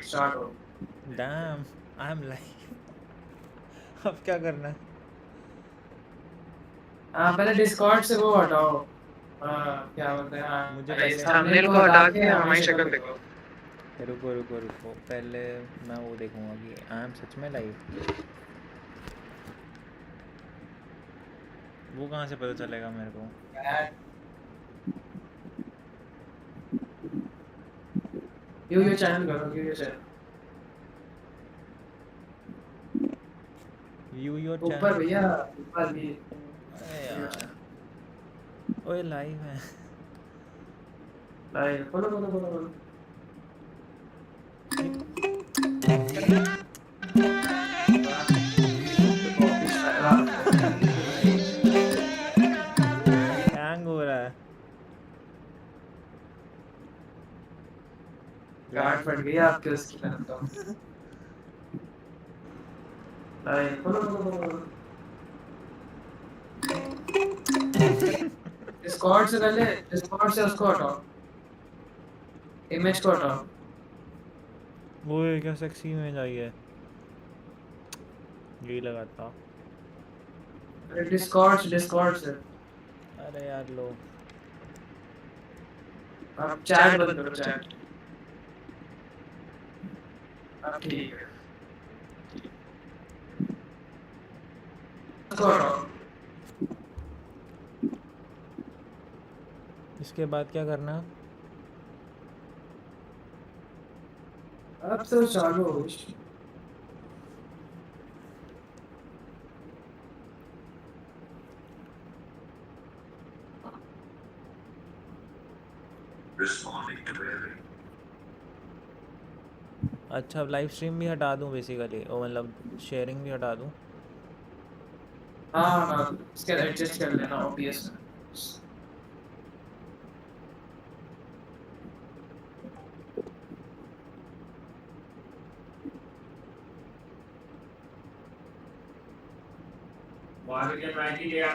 Start हो। Dam I am live. अब क्या करना है? हाँ पहले डिस्कॉर्ड से वो हटाओ। क्या बोलते हैं, मुझे इस पहले थंबनेल को हटा के हमारी शक्ल देखो। रुको रुको रुको, पहले मैं वो देखूंगा कि आई एम सच में लाइव। वो कहाँ से पता चलेगा मेरे को? यू चैनल करो, यू चैनल व्यू योर ऊपर चैनल। भैया, ऊपर भी अरे यू यार, चैनल। ओए लाइव है। लाइव बोलो बोलो बोलो बोलो। यूट्यूब पे कॉपी हैंग हो रहा है। गांड लैग। फट गई आपके उसकी तरफ तो। लाइव बोलो बोलो बोलो बोलो। डिस्कॉर्ड से पहले, डिस्कॉर्ड से उसको हटाओ, इमेज को हटाओ। वो क्या सेक्सी इमेज आई है, यही लगाता। डिस्कॉर्ड से, डिस्कॉर्ड से। अरे यार लो। आप चैट बंद करो, चैट। अब ठीक है, उसको हटाओ। इसके बाद क्या करना? अब तो चालू हो गई। अच्छा, अब लाइव स्ट्रीम भी हटा दूं बेसिकली, ओ मतलब शेयरिंग भी हटा दूं? हाँ हाँ, इसके एडजस्ट कर लेना ओबीएस में। बाहर के ट्राई कीजिए।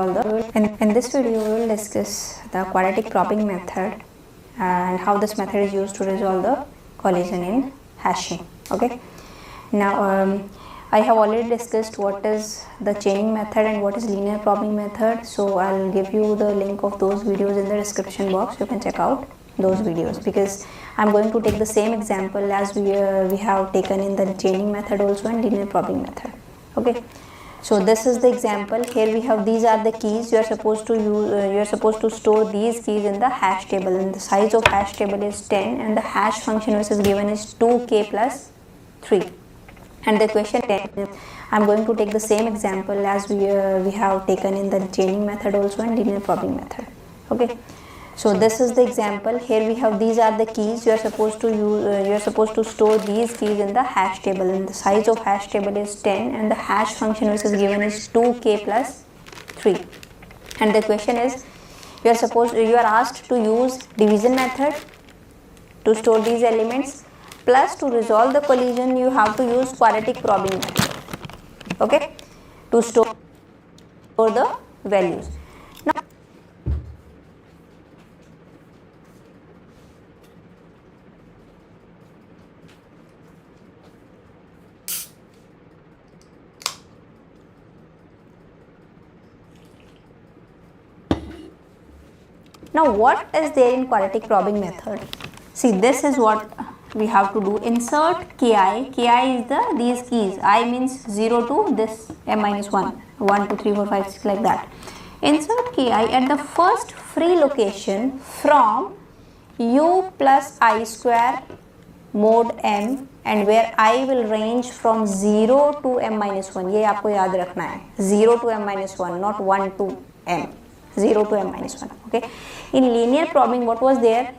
In this video, we will discuss the quadratic probing method and how this method is used to resolve the collision in hashing. Okay. Now, I have already discussed what is the chaining method and what is linear probing method. So I'll give you the link of those videos in the description box. You can check out those videos because I'm going to take the same example as we have taken in the chaining method also and linear probing method. Okay. So this is the example. Here we have, these are the keys. You are supposed to use. You are supposed to store these keys in the hash table. And the size of hash table is 10, and the hash function which is given is 2k plus 3. And the question 10. I'm going to take the same example as we have taken in the chaining method also and linear probing method. Okay. So this is the example. Here we have, these are the keys. You are supposed to use. You are supposed to store these keys in the hash table. And the size of hash table is 10, and the hash function which is given is 2k plus 3. And the question is, you are asked to use division method to store these elements, plus to resolve the collision you have to use quadratic probing method. Okay, to store the values. Now what is there in quadratic probing method? See, this is what we have to do. Insert ki. Ki is these keys. I means 0 to this m minus 1. 1, 2, 3, 4, 5, 6 like that. Insert ki at the first free location from u plus I square mod m, and where I will range from 0 to m minus 1. ये आपको याद रखना है. 0 to m minus 1, not 1 to m. 0 to m minus 1. Okay. In linear probing, what was there?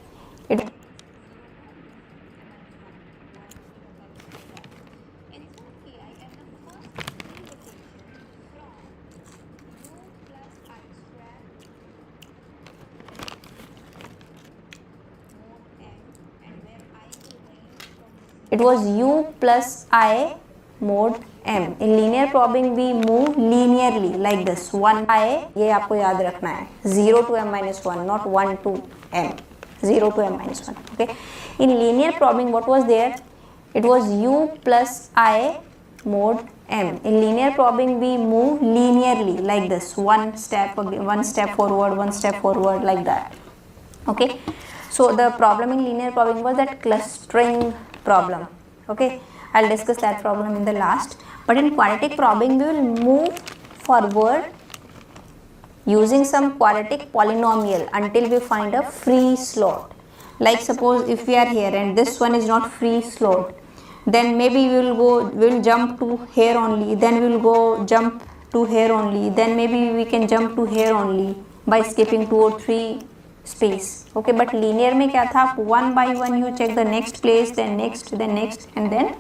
It was u plus I mod m. In linear probing we move linearly like this. 1 I, ये आपको याद रखना है. 0 to m minus 1, not 1 to m. 0 to m minus 1. Okay. In linear probing, what was there? It was u plus I mod m. In linear probing we move linearly like this. One step forward, one step forward like that. Okay. So the problem in linear probing was that clustering problem. Okay. I'll discuss that problem in the last. But in quadratic probing, we will move forward using some quadratic polynomial until we find a free slot. Like suppose if we are here and this one is not free slot, then maybe we'll jump to here only, then we'll go jump to here only, then maybe we can jump to here only by skipping 2 or 3 space. Okay, but linear में क्या था? One by one you check the next place, then next, and then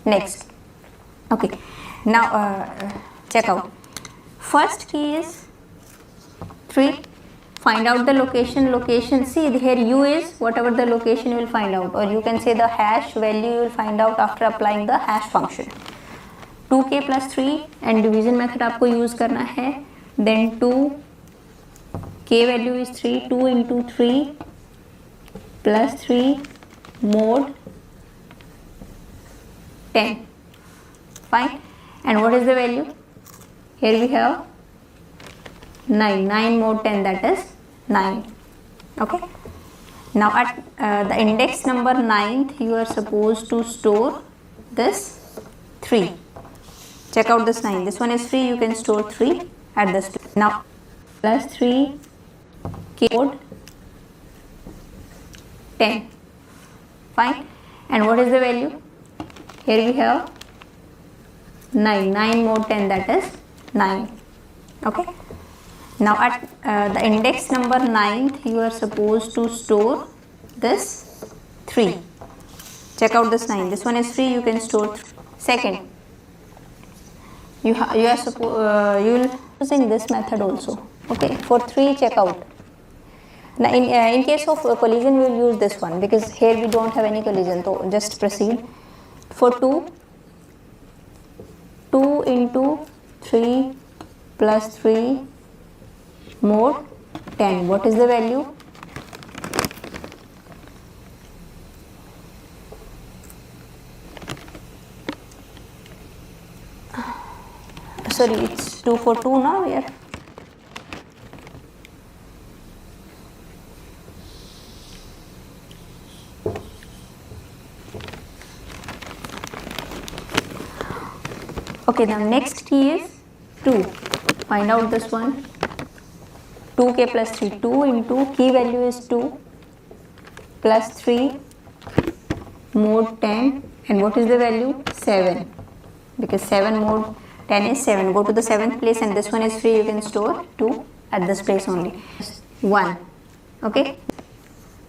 next. Okay, now check out. First key is 3. Find out the location. See here u is whatever the location you will find out, or you can say the hash value you will find out after applying the hash function. 2k plus 3 and division method आपको use करना है. Then 2 k value is 3. 2 into 3 plus 3 mod 10. Fine. And what is the value? Here we have 9. 9 mod 10, that is 9. Okay. Now at the index number 9th, you are supposed to store this 3. Check out this 9. This one is free. You can store 3 at this place. Now plus 3 k mod 10. Fine. And what is the value? Here we have 9. 9 mod 10, that is 9. Okay. Now at the index number 9th, you are supposed to store this 3. Check out this 9. This one is free. You can store 3. Second, you will using this method also. Okay. For 3, check out. Now in case of collision, we will use this one because here we don't have any collision. So just proceed. For 2, 2 into 3 plus 3 mod 10. What is the value? Sorry, it's 2 for 2 now here. Okay, now next key is 2. Find out this one. 2k plus 3. 2 into key value is 2 plus 3 mod 10, and what is the value? 7, because 7 mod 10 is 7. Go to the 7th place, and this one is free. You can store 2 at this place only. 1. Okay,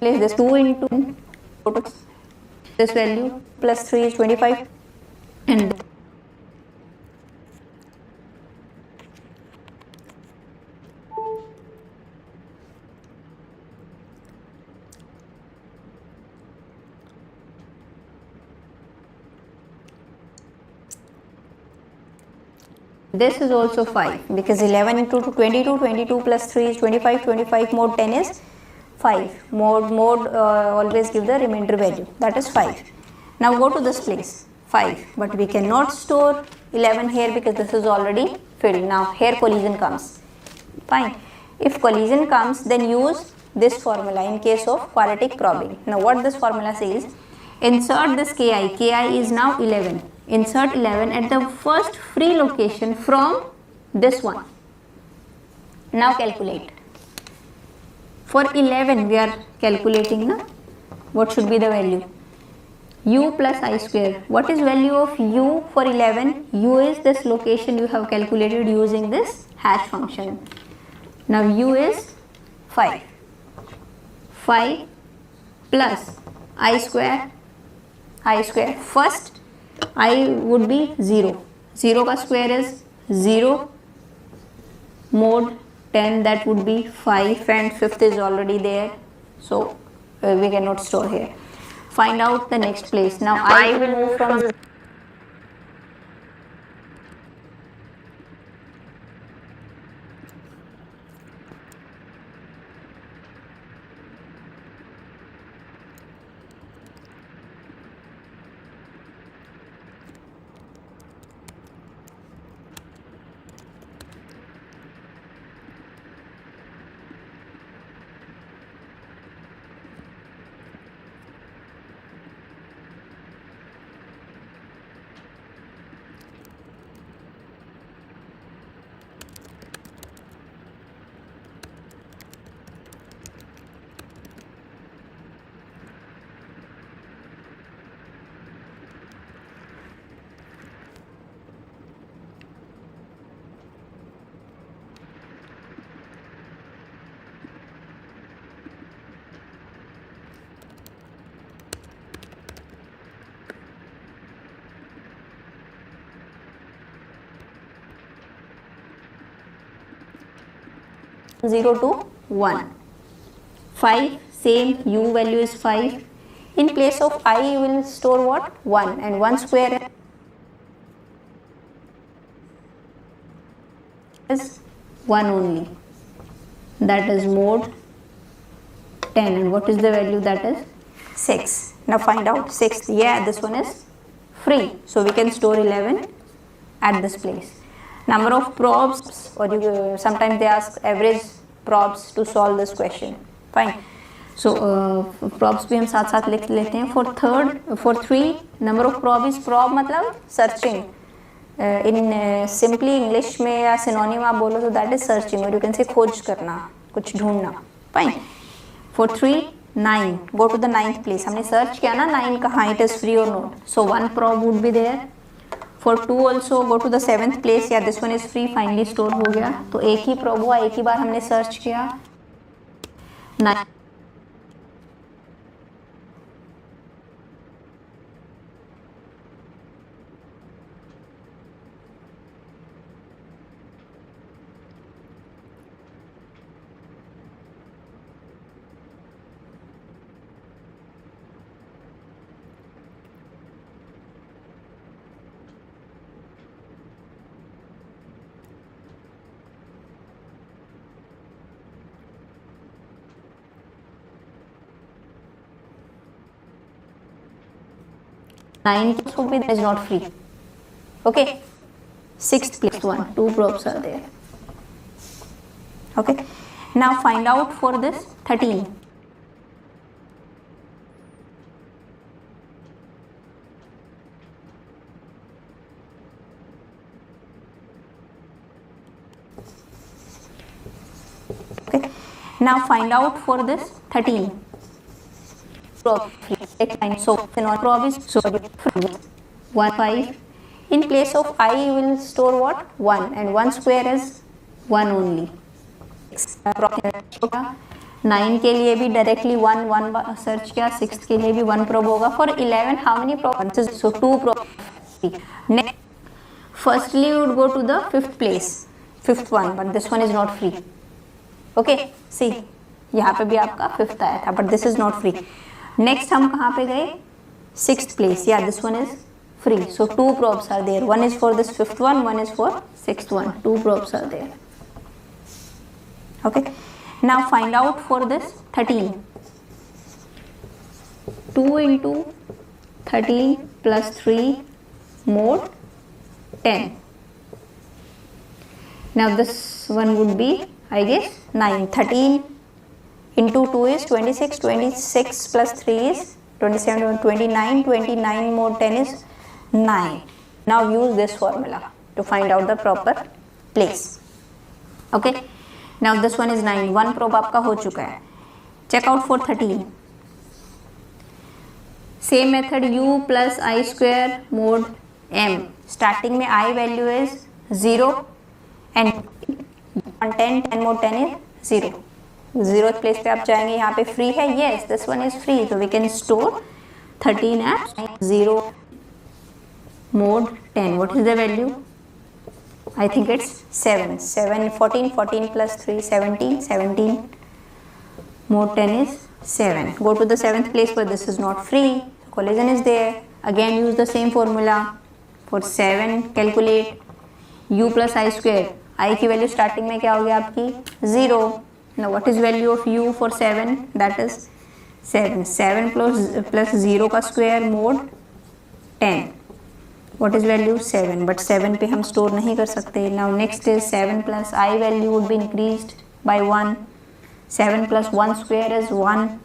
place this 2 into go to this value plus 3 is 25, and this is also 5, because 11 into 22, 22 plus 3 is 25, 25 mod 10 is 5. Mod always give the remainder value, that is 5. Now go to this place, 5, but we cannot store 11 here because this is already filled. Now here collision comes. Fine. If collision comes, then use this formula in case of quadratic probing. Now what this formula says, insert this ki. Ki is now 11. Insert 11 at the first free location from this one. Now calculate. For 11 we are calculating now. What should be the value? U plus I square. What is value of u for 11? U is this location you have calculated using this hash function. Now u is 5. 5 plus I square. I square. First I would be 0. 0 ka square is 0. Mod 10, that would be 5, and 5th is already there. So we cannot store here. Find out the next place. Now I will move from this. Zero to 1. 5, same, u value is 5. In place of I, you will store what? 1, and 1 square is 1 only. That is mod 10, and what is the value? That is 6. Now find out 6th. Yeah, this one is free, so we can store 11 at this place. Number of probes, or sometimes they ask average probes to solve this question. Fine. So probes भी हम साथ साथ लिख लेते हैं. For 3, number of probe is probe मतलब searching. In simply English में या synonym आप बोलो तो that is searching, or you can say खोज करना, कुछ ढूंढना. Fine. For 3, 9. Go to the 9th place. हमने search किया ना 9 कहाँ, it is free or not. So 1 probe would be there. For 2 also go to the 7th place. या this one is free, finally store हो गया. तो एक ही probe हुआ, एक ही बार हमने search किया. 9. 9 would be, that is not free. Okay, 6th place 1, 2 probes are there. Okay, now find out for this 13. Okay, now find out for this 13. Probe free. So the non probe is so 1 5. In place of I you will store what? 1, and 1 square is 1 only. 9 के लिए भी directly 1 1 search किया, 6 के लिए भी 1 probe होगा. For 11 how many probes? So 2 probes. Next, firstly you would go to the 5th place, 5th one, but this one is not free. Okay, see यहाँ पे भी आपका 5th आया था, but this is not free. Next हम कहाँ पे गए? 6th place. Yeah, this one is free. So 2 probes are there. One is for this 5th one, one is for 6th one. 2 probes are there. Okay. Now find out for this 13. 2 into 13 plus 3 mod 10. Now this one would be, I guess, 9. 13 into 2 is 26. 26 plus 3 is 27. 29. 29 mod 10 is 9. Now use this formula to find out the proper place. Okay. Now this one is 9. 1 probe आपका हो चुका है. Check out for 13. Same method, u plus I square mod m. Starting में I value is 0 and 10 mod 10 is 0. 0th place पे आप जाएंगे, यहाँ पे free है. Yes, this one is free. So we can store 13 at 0 mod 10. What is the value? I think it's 7. 7, 14, 14 plus 3, 17, 17 mod 10 is 7. Go to the 7th place, but this is not free. Collision is there. Again use the same formula. For 7 calculate u plus I square. I की value starting में क्या हो गया आपकी? 0. Now what is value of u for 7? That is 7. 7 plus 0 का square mod 10. What is value? 7. But 7 पे हम store नहीं कर सकते. Now next is 7 plus I value would be increased by 1. 7 plus 1 square is 1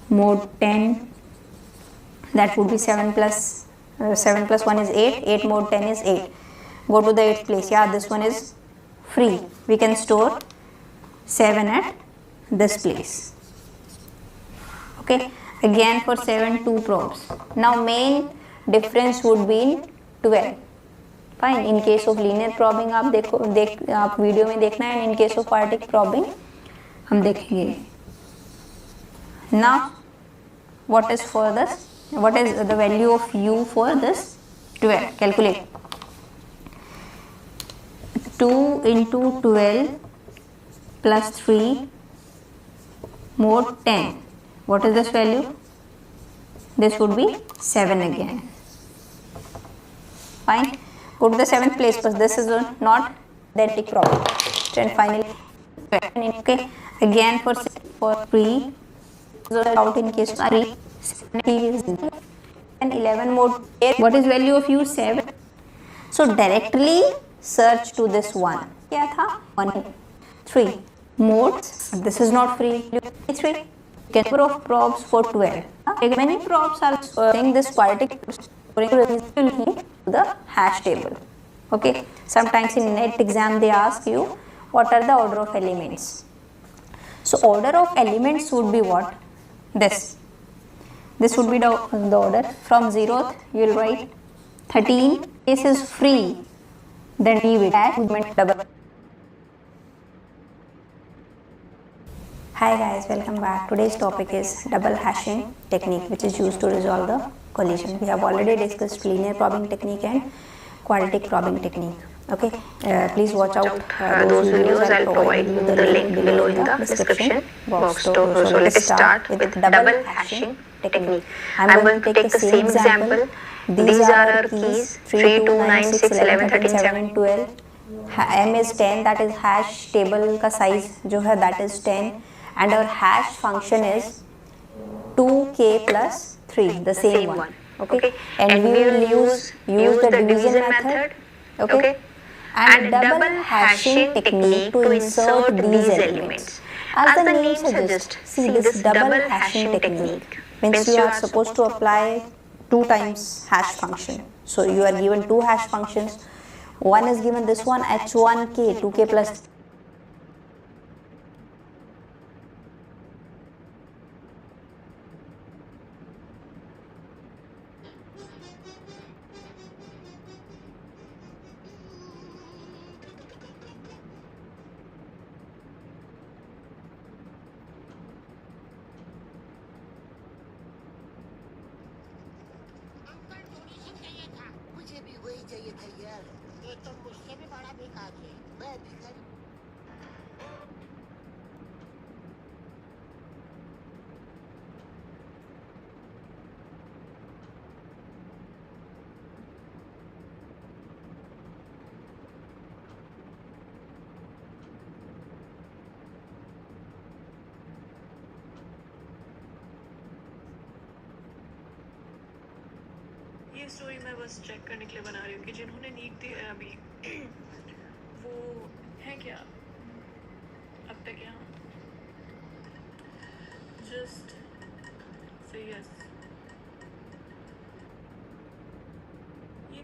mod 10. That would be 7 plus 1 is 8. 8 mod 10 is 8. Go to the 8th place. Yeah, this one is free. We can store 7 at this place. Okay. Again for 7, 2 probes. Now main difference would be in 12. Fine. In case of linear probing आप आप video में देखना है, and in case of quartic probing हम देखेंगे. Now what is for this? What is the value of u for this 12? Calculate. 2 into 12 plus 3 mod 10. What is this value? This would be 7 again. Fine. Go to the 7th place, but this is not identical problem. And finally, okay. Again for 3, out in case 3 and 11 mod 8. What is value of u? 7. So directly search to this one. क्या था? 1, 3 modes. This is not free. 3. Number of probes for 12. Many probes are saying this quartic to the hash table. Okay. Sometimes in NET exam they ask you what are the order of elements. So order of elements would be what? This. This would be the order. From 0th you will write 13. This is free. Then leave it as double. Hi guys, welcome back. Today's topic is double hashing technique, which is used to resolve the collision. We have already discussed linear probing technique and quadratic probing technique. Okay, please watch out those videos. I'll provide you the link below in the description box. So let's start with double hashing technique. I'm going to take the same example. These are our keys: 3, 2, 9, 6, 11, 13, 7, 12. M is 10, that is hash table का size जो है that is 10. And our hash function is 2k plus 3, the same one. Okay, and we will use the division method. Okay, and double hashing technique to insert these elements. As the name suggests, see this double hashing technique means you are supposed to apply 2 times hash function. So you are given 2 hash functions. One is given this one h1k 2k plus मुझे भी वही चाहिए था यार। ये तो मुझसे भी बड़ा भिखारी है। मैं भिखारी ये स्टोरी मैं बस चेक करने के लिए बना रही हूँ कि जिन्होंने नीट दी है अभी वो है क्या अब तक यहाँ जस्ट से यस ये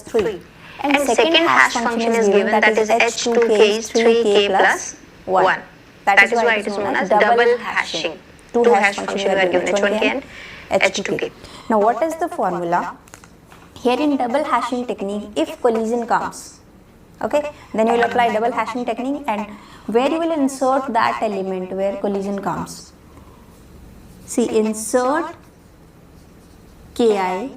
three. And second hash function is given, that is h2k is 3k plus 1. That is why it is known as double hashing. Two hash functions are given, h1k and h2k. Now what is the formula? Here in double hashing technique, if collision comes, okay, then you will apply double hashing technique, and where you will insert that element where collision comes. See, insert ki at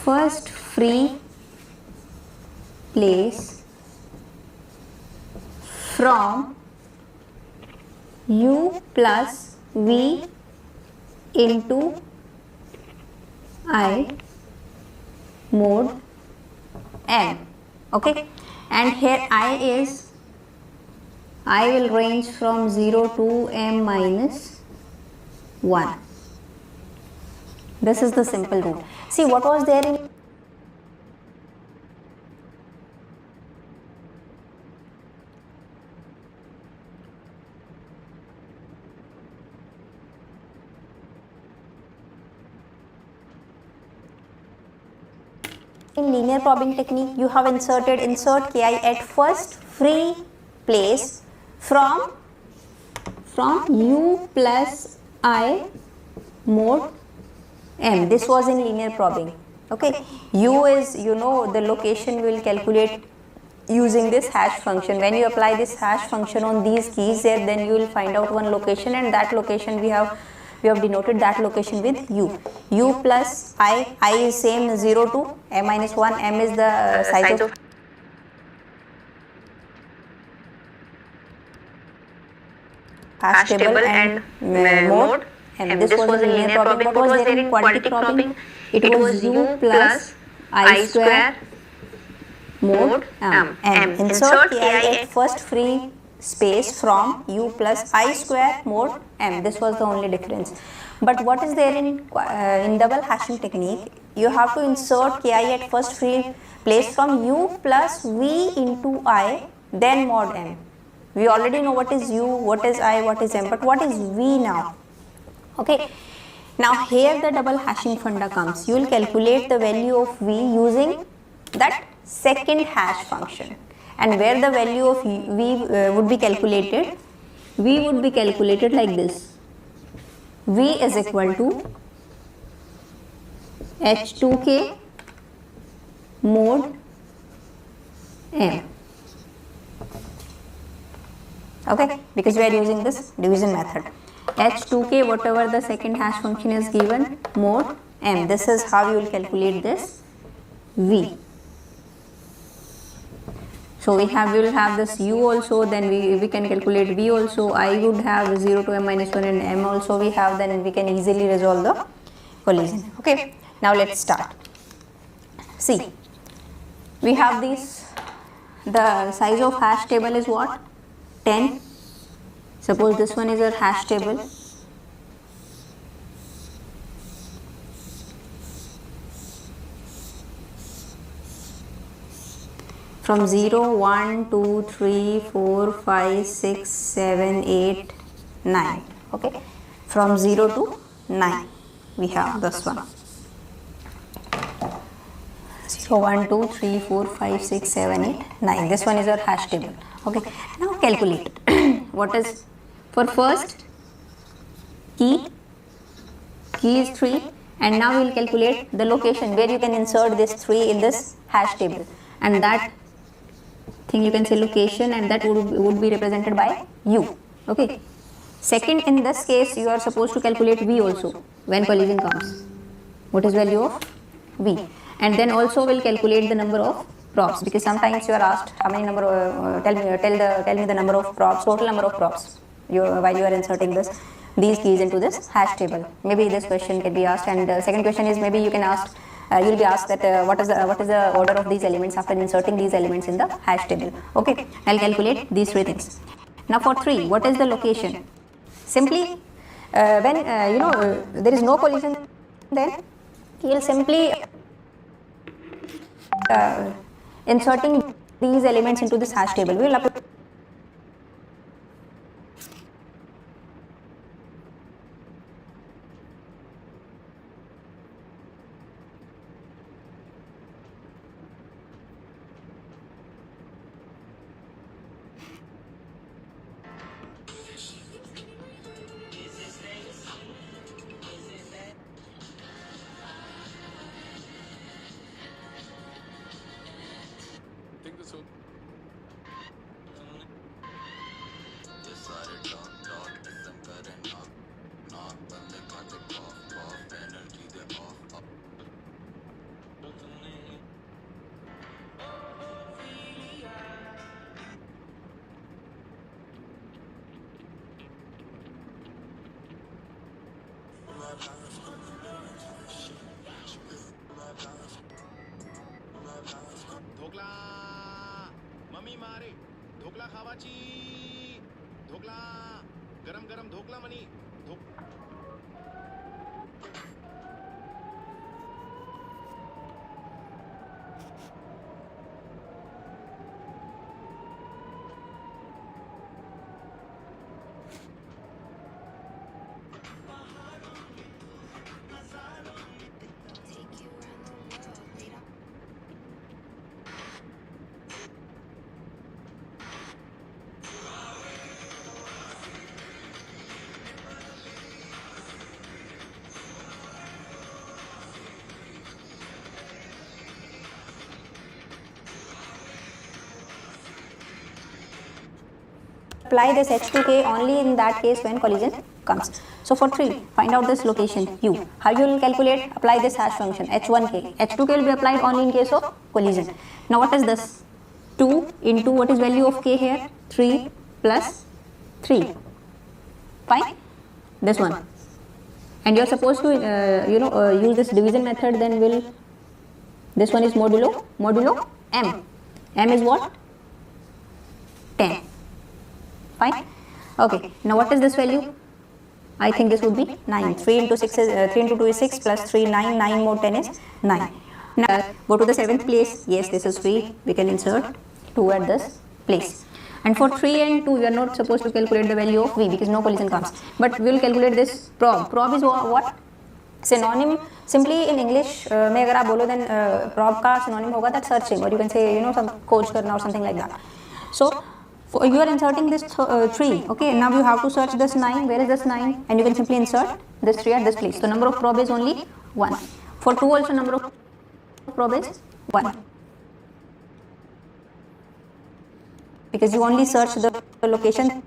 first free place from u plus v into I mod m. Okay, and here I will range from 0 to m minus 1. This is the simple route. See what was there in In linear probing technique, you have insert ki at first free place from u plus I mod m. This was in linear probing. Okay, u is, you know, the location we will calculate using this hash function. When you apply this hash function on these keys here, then you will find out one location, and that location we have denoted that location with u plus I is same 0 to m minus 1, m is the size of hash table and mode, and this was in linear probing. What was there in quadratic probing? It was u plus I square mod m. Insert ki at first free space from u plus I square mod m. This was the only difference. But what is there in double hashing technique? You have to insert ki at first free place from u plus v into I, then mod m. We already know what is u, what is I, what is m, but what is v now? Okay. Now here the double hashing funda comes. You will calculate the value of v using that second hash function, and where the value of v would be calculated, v would be calculated like this. V is equal to h2k mod m. Okay, because we are using this division method. h2k, whatever the second hash function is given, mod m. This is how you will calculate this v. So we will have this u also, then we can calculate v also. I would have 0 to m minus 1 and m also we have, then we can easily resolve the collision. Okay, now let's start. See, we have these, the size of hash table is what? 10. Suppose this one is a hash table. From 0, 1, 2, 3, 4, 5, 6, 7, 8, 9. Okay. From 0 to 9 we have this one. 0, 1, 2, 3, 4, 5, 6, 7, 8, 9. This one is our hash table. Okay. Now calculate. What is for first key? Key is 3, and now we will calculate the location where you can insert this 3 in this hash table, and that thing you can say location, and that would be represented by u. Okay. Second, in this case you are supposed to calculate v also when collision comes. What is value of v? And then also will calculate the number of props, because sometimes you are asked how many number tell me the number of props, total number of props while you are inserting these keys into this hash table. Maybe this question can be asked, and second question is maybe you can ask you will be asked that what is the order of these elements after inserting these elements in the hash table. Okay, I'll calculate these three things. Now for 3, what is the location? Simply when there is no collision, then you will simply inserting these elements into this hash table. We will apply dhokla mummy मारे ढोकला खावाची ढोकला गरम गरम dhokla money apply this h2k only in that case when collision comes. So for 3, find out this location u. How you will calculate? Apply this hash function h1k. h2k will be applied only in case of collision. Now what is this? 2 into what is value of k here? 3 plus 3. Fine? This one. And you are supposed to use this division method, then will this one is modulo m. M is what? 10. Fine? Okay. Now what is this value? I think this would be 9. 3 into 6 is 3 into 2 is 6 plus 3 9. 9 more 10 is 9. Now go to the 7th place. Yes, this is free. We can insert 2 at this place. And for 3 and 2, we are not supposed to calculate the value of v because no collision comes. But we will calculate this prob. Prob is what? Synonym. Simply in English में अगर आप बोलो then prob का synonym होगा that searching, or you can say some खोज करना or something like that. So you are inserting this 3. Okay, now you have to search this 9. Where is this 9? And you can simply insert this 3 at this place. So number of prob is only 1. For 2 also number of prob is 1. Because you only search the location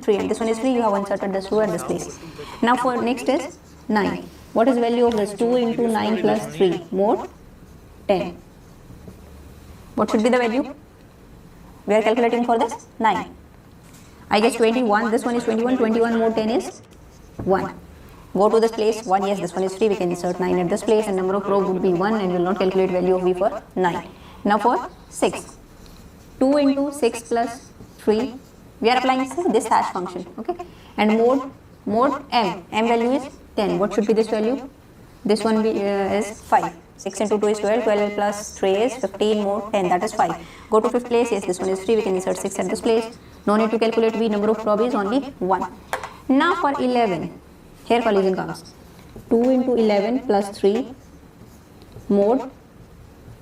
3 and this one is 3, you have inserted this 2 at this place. Now for next is 9. What is the value of this? 2 into 9 plus 3 more 10. What should be the value? We are calculating for this 9. I guess 21, this one is 21, 21 more 10 is 1. Go to this place, 1, yes, this one is 3, we can insert 9 at this place and number of probe would be 1 and we will not calculate value of v for 9. Now for 6, 2 into 6 plus 3, we are applying this hash function, okay, and mode m value is 10. What should be this value? This one is 5. 6 into 2 is 12, 12 plus 3 is 15 more 10, that is 5. Go to 5th place, yes, this one is 3, we can insert 6 at this place. No need to calculate v, number of probe is only 1. Now for 11, here collision comes. 2 into 11 plus 3 mode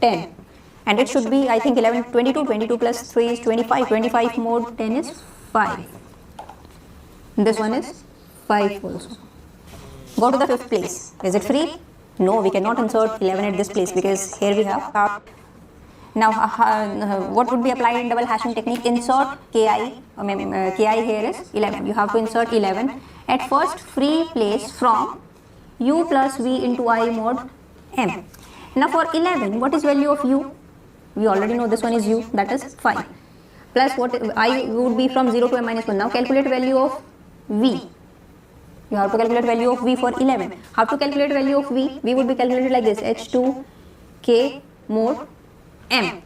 10. And it should be, I think 11, 22, 22 plus 3 is 25, 25 mode 10 is 5. This one is 5 also. Go to the 5th place. Is it free? No, we cannot insert 11 at this place because here we have. Now, what would be applied in double hashing technique? Insert ki, ki here is 11. You have to insert 11 at first free place from u plus v into I mod m. Now for 11, what is value of u? We already know this one is u, that is 5. Plus what I would be from 0 to m minus 1. Now calculate value of v. You have to calculate value of v for 11. How to calculate value of v? V would be calculated like this, h2k mod m.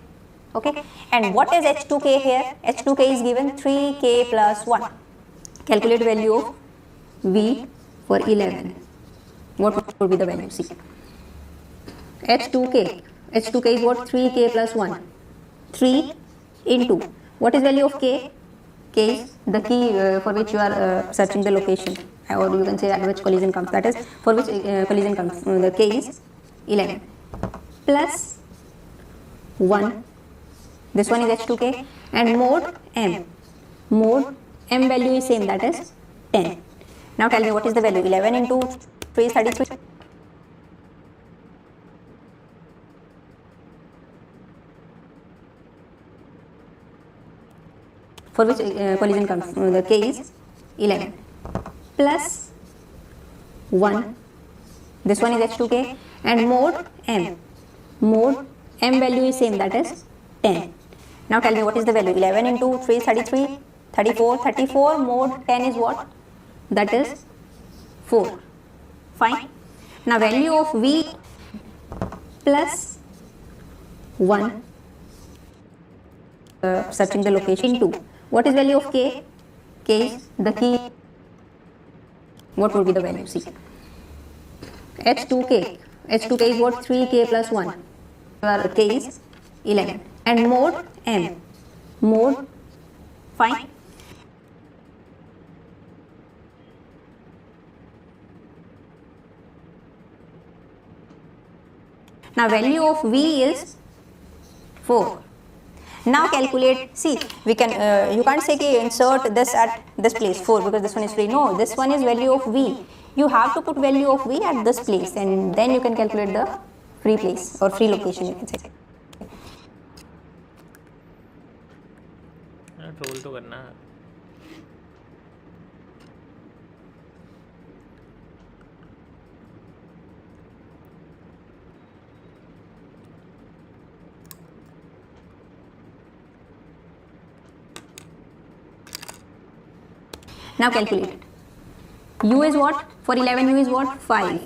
Okay, and what is h2k here? h2k is given 3k plus 1. Calculate value of v for 11. What would be the value? See, h2k is what? 3k plus 1. 3 into, what is value of k? K is the key for which you are searching the location, or you can say at which collision comes, that is for which collision comes. The k is 11 plus 1. This one is h2k and mode m. Mode m value is same, that is 10. Now tell me what is the value? 11 into 3 is 33. For which collision comes, the k is 11 plus 1. This one is h2k and mode m. Mode m value is same, that is 10. Now tell me what is the value? 11 into 3 is 33, 34, 34 mode 10 is what? That is 4. Fine. Now value of v plus 1, searching the location 2. What is value of k? K is the key. What would be the value? See, h2k. h2k is what? 3k plus 1. Your k is 11. And mode m. Mode, fine. Now value of v is 4. Now calculate, see, we can, you can't say insert this at this place 4 because this one is free. No, this one is value of v. you have to put value of v at this place and then you can calculate the free place or free location, you can say. Troll तो करना है. Now calculate it. U is what? For 11 U is what? 5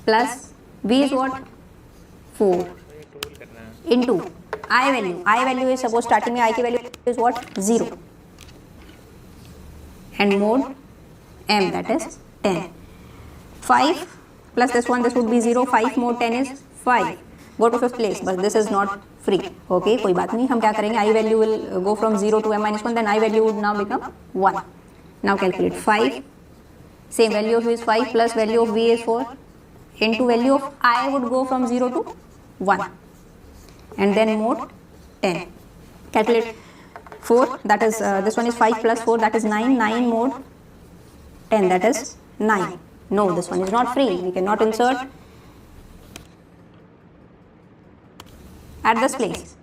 plus V is what? 4 troll करना है. into I value. I value is suppose starting में I की value is what? 0 and mode M, that is 10. 5 plus this one, this would be 0. 5 mode 10 is 5. Go to fifth place, but this is not free. Okay, कोई बात नहीं. हम क्या करेंगे? I value will go from 0 to M minus 1. Then I value would now become 1. Now calculate 5. Same value of V is 5 plus value of V is 4 into value of I would go from 0 to 1. And then mode 10. Calculate 4, that is this one is 5 plus 4, that is 9. 9 mode 10, that is 9. No, this one is not free. We cannot insert at this place.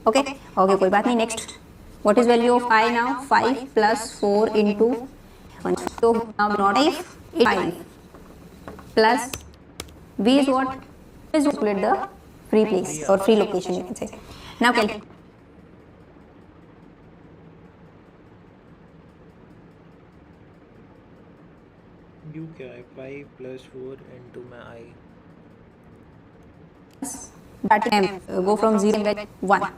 Okay, okay, कोई बात नहीं. Next, what is value of I now? 5 plus 4 into 1. So now not 5 plus V is what? Is calculate the free place or free location, you can say. Now calculate. U क्या है? 5 plus 4 into my I. That M go from 0 and get 1.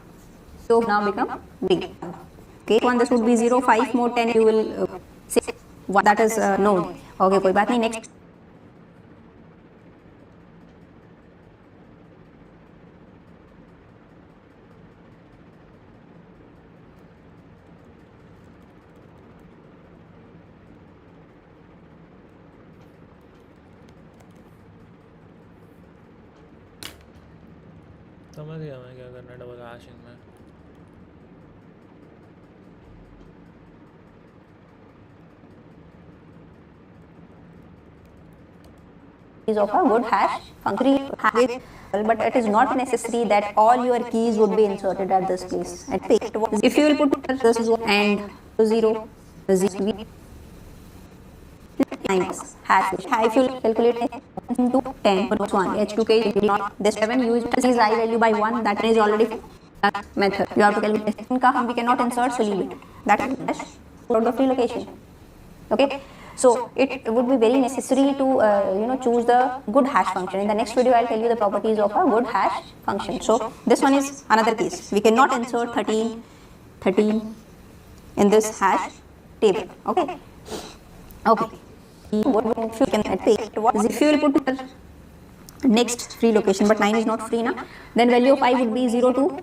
So now become B. Okay, one this would be 0. 5 more 10 you will say 1. That is no. Okay, कोई बात नहीं. Next. समझ गया मैं क्या करना है डबल हैशिंग में. Of a good hash function, but it is not necessary that all your keys would be inserted at this place. At pick, if you will put this and 0, 0 times hash, if you calculate into 10 plus 1, h2k not this 7 use I value by 1, that is already that method. You have to calculate. We cannot insert, so leave it. That is hash for the free location. Okay. So it would be very necessary to choose the good hash function. In the next video, I'll tell you the properties of a good hash function. So this one is another case. We cannot insert 13 in this hash table. Okay. Okay. What you can take? If you will put the next free location, but 9 is not free now, then value of I would be 0 to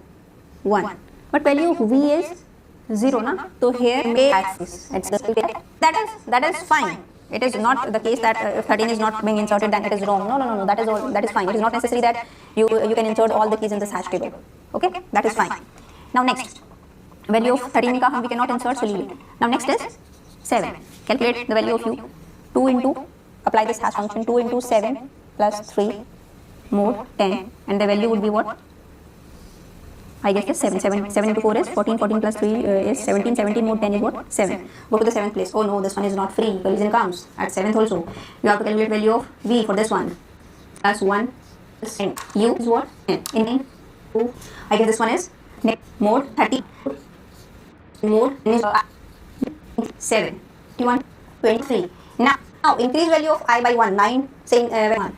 1. But value of V is 0 na, so here A axis, it's that is fine. It is not the case that if 13 is not being inserted then it is wrong. No, that is all, that is fine. It is not necessary that you can insert all the keys in this hash table. Okay, that is fine. Now next, value of 13 ka we cannot insert, so leave it. Now next is 7. Calculate the value of U. 2 into, apply this hash function, 2 into 7 plus 3 mode 10, and the value would be what? I guess this 7. 7 into 4 is 14. 14 plus 3 is 17. 17 more 10 is what? 7. Go to the 7th place. Oh no, this one is not free. Collision comes at 7th also. You have to calculate value of V for this one. Plus 1 plus n. U is what? N. In 2. I guess this one is mode 30. Mode is 7. 21. 23. Now increase value of I by 1. 9. Saying 1.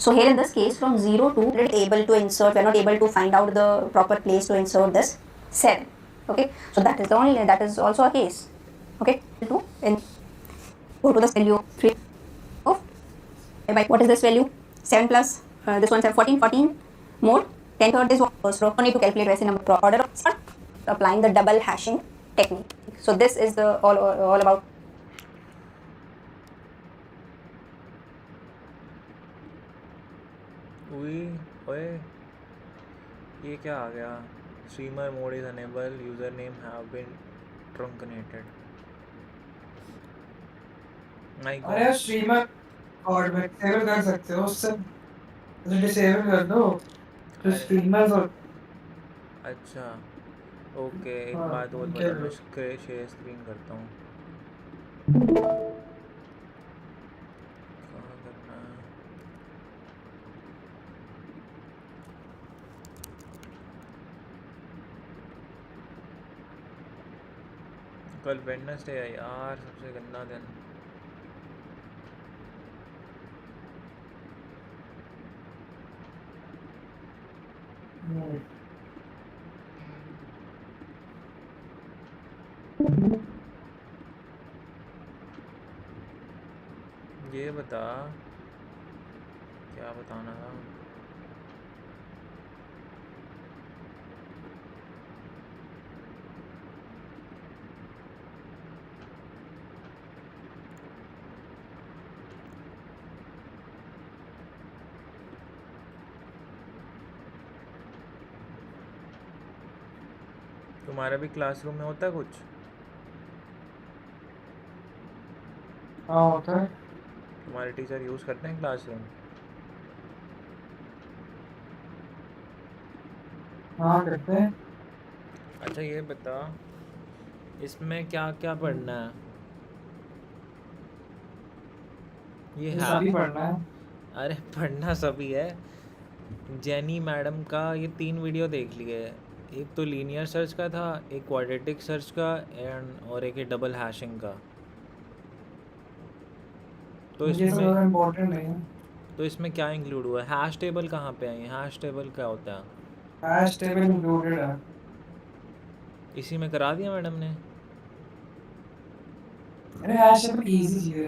So here in this case from 0 to we are able to insert, we are not able to find out the proper place to insert this 7. Okay, so that is also a case. Okay, and go to the value of 3 of what is this value? 7 plus this one 14. 14 more 10 third is what? So no need to calculate rest number order of applying the double hashing technique. So this is the all about. ओए ये क्या आ गया? Streamer mode is enable, user name have been truncated. My अरे god, streamer और में disable कर सकते हो उससे, डिसेबल कर दो तो अरे स्ट्रीमर्स और अच्छा ओके, एक हाँ बात और उनके बता, मैं शेयर स्क्रीन करता हूँ। कहाँ करना है? कल वेडनेसडे है यार, सबसे गंदा दिन। ये बता, क्या बताना था? तुम्हारा भी क्लासरूम में होता है कुछ? हाँ होता है। तुम्हारे टीचर यूज़ करते हैं क्लासरूम? हाँ करते हैं। अच्छा ये बता, इसमें क्या क्या पढ़ना है? ये ये है, सभी पढ़ना है। अरे पढ़ना सभी है। जेनी मैडम का ये 3 वीडियो देख लिए। एक तो लीनियर सर्च का था, एक क्वाड्रेटिक सर्च का और एक डबल हैशिंग का। तो ये सब इसमें ज़्यादा इम्पोर्टेंट नहीं है। तो इसमें क्या इंक्लूड हुआ है? हैश टेबल कहाँ पे आई है? हैश टेबल क्या होता है? हैश टेबल इंक्लूडेड है। इसी में करा दिया मैडम ने? अरे हैश टेबल इजी चीज़ है।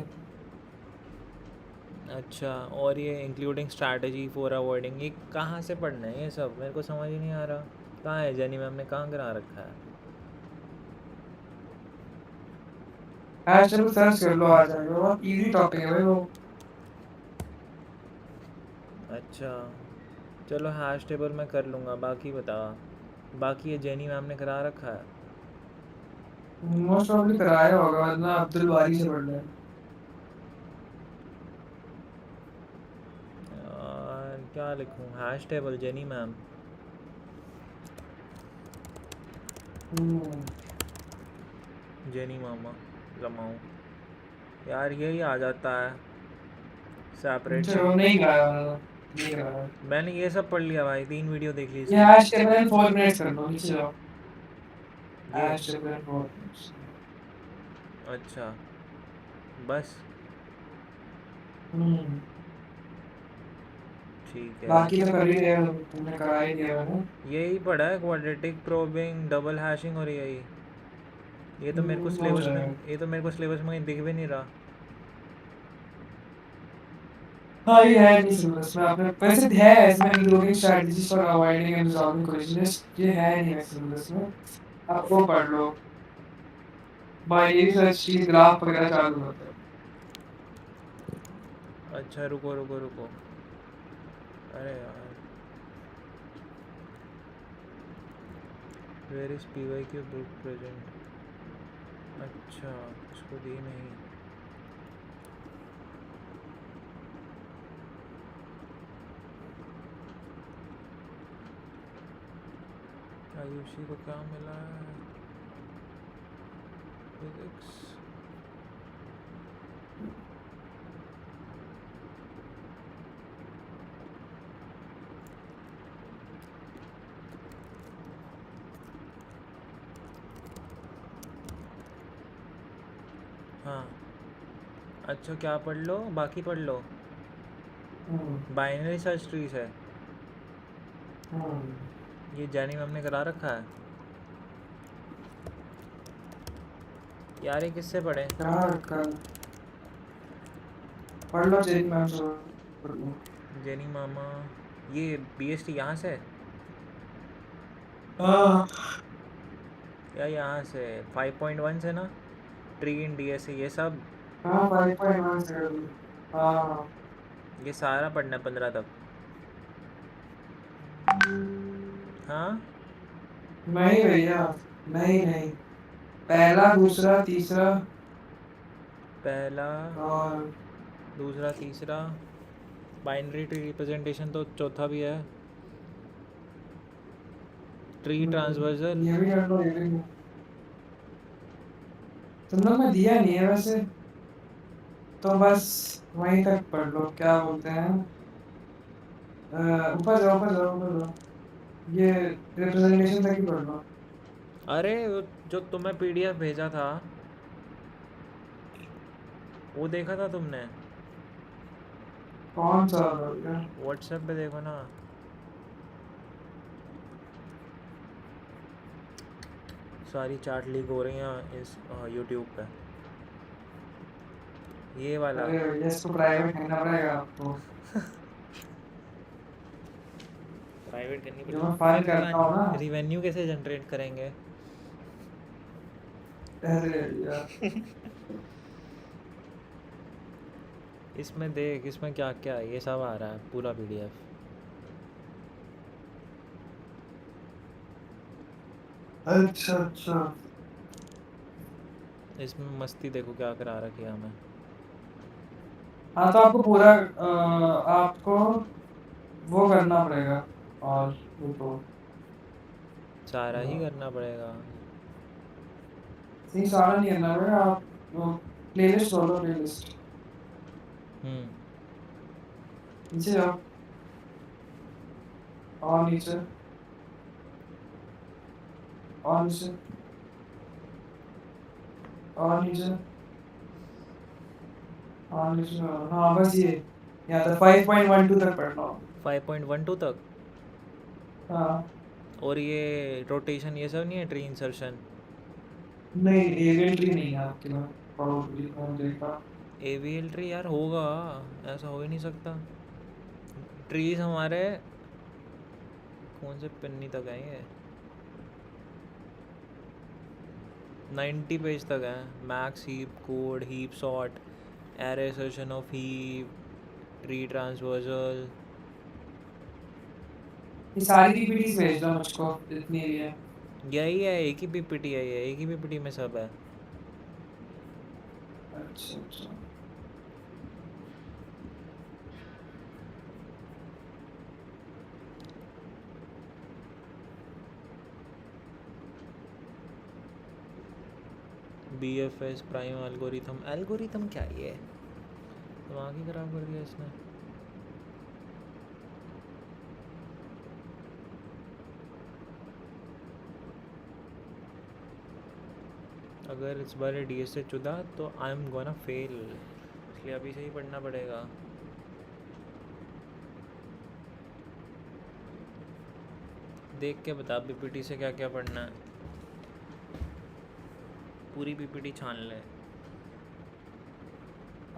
अच्छा, और ये इंक्लूडिंग स्ट्रैटेजी फॉर अवॉइडिंग, ये कहाँ से पढ़ना है ये सब? मेरे को समझ ही नहीं आ रहा। कहाँ है जेनी मैम ने, कहाँ करा रखा है? हैश टेबल सर्च कर लो आ जाएगा, बहुत इजी टॉपिक है भाई वो। अच्छा चलो, हैश टेबल मैं कर लूँगा। बाकी बता, बाकी ये जेनी मैम ने करा रखा है? मोस्ट प्रॉब्ली कराया होगा, वरना अब्दुल बारी से पढ़ लें। यार क्या लिखूँ? Hash table Jenny ma'am. जेनी मामा लमाऊँ यार, यही आ जाता है सेपरेट। चलो नहीं कराया उन्होंने, नहीं कराया। मैंने ये सब पढ़ लिया भाई, 3 वीडियो देख ली ये इसकी। हैश टेबल 4 मिनट्स कर लो, नीचे जाओ। ये हैश टेबल 4 मिनट्स। अच्छा बस ठीक है। बाकी तो कर ही दिया, तुमने करा ही दिया मैंने। यही पढ़ा है, क्वाड्रेटिक प्रोबिंग, डबल हैशिंग और यही। ये तो मेरे को सिलेबस में, ये तो मेरे को सिलेबस में कहीं दिख भी नहीं रहा। हाँ ये है नहीं सिलेबस में, आपने वैसे है इसमें including strategies for avoiding and resolving collisions, ये है नहीं सिलेबस में, आप वो पढ़ लो। बाइनरी सर्च की ग्राफ वगैरह चालू होता है। अच्छा रुको रुको रुको, अरे यार where is PYQ book present? अच्छा इसको दी नहीं। आयुषी को क्या मिला है? फिजिक्स। हाँ अच्छा, क्या पढ़ लो, बाकी पढ़ लो। बाइनरी सर्च ट्रीज है ये, जैनी मैम ने करा रखा है यार। ये किससे पढ़े? पढ़ लो जेनी मैम से, पढ़ लो। जेनी मामा। ये बीएसटी यहाँ से हाँ या यहाँ से? 5.1 से ना, ट्री इन डीएसए ये सब। हाँ 5.1 से कर लो। हाँ ये सारा पढ़ना है 15 तक। हाँ नहीं भैया, नहीं नहीं, पहला दूसरा तीसरा पहला और दूसरा तीसरा, बाइनरी ट्री रिप्रेजेंटेशन तो चौथा भी है, ट्री ट्रांसवर्सल। ये भी कर लो, ये भी। तुम लोग में दिया नहीं है वैसे, तो बस वहीं तक पढ़ लो, क्या बोलते हैं, ऊपर जाओ ऊपर जाओ ऊपर जाओ, ये रिप्रेजेंटेशन तक ही पढ़ लो। अरे जो तुम्हें पीडीएफ भेजा था वो देखा था तुमने? कौन सा भैया? व्हाट्सएप पे देखो ना। सारी चार्ट लीक हो रही हैं इस यूट्यूब पे। ये वाला अरे भैया इसको प्राइवेट करना पड़ेगा आपको, प्राइवेट करनी जो मैं फाइल करता हूँ ना। पड़ेगी। रिवेन्यू कैसे जनरेट करेंगे? अरे भैया इसमें देख, इसमें क्या क्या है, ये सब आ रहा है पूरा पीडीएफ। अच्छा अच्छा, इसमें मस्ती देखो क्या करा रखी है हमें। हाँ तो आपको पूरा आपको वो करना पड़ेगा, और वो तो सारा ही करना पड़ेगा। नहीं, सारा नहीं करना पड़ेगा, आप प्लेलिस्ट खोलो, प्लेलिस्ट नीचे जाओ, और नीचे, और नीचे, और नीचे, और नीचे, हाँ बस ये यहाँ तक 5.12 तक पढ़ना हो। 5.12 तक। हाँ और ये रोटेशन ये सब नहीं है, ट्री इंसर्शन? नहीं, एरियल ट्री नहीं है आपके में, probably, मैंने देखा। एवीएल ट्री यार होगा, ऐसा हो ही नहीं सकता। ट्रीज हमारे कौन से पन्नी तक है ये? 90 पेज तक है। Max heap code, heap sort, array assertion of heap, tree transversal. ये सारी पीपीटीज भेज दो मुझको, जितनी भी है। यही है, एक ही पीपीटी है ये, एक ही पीपीटी में सब है। अच्छा अच्छा, बीएफएस प्राइम एल्गोरिथम। एल्गोरिथम क्या है ये? दिमाग ही खराब कर दिया इसने। अगर इस बार डीएस से चुदा तो आई एम गोना फेल, इसलिए अभी से ही पढ़ना पड़ेगा। देख के बता पीपीटी से क्या क्या पढ़ना है, पूरी पीपीटी छान ले।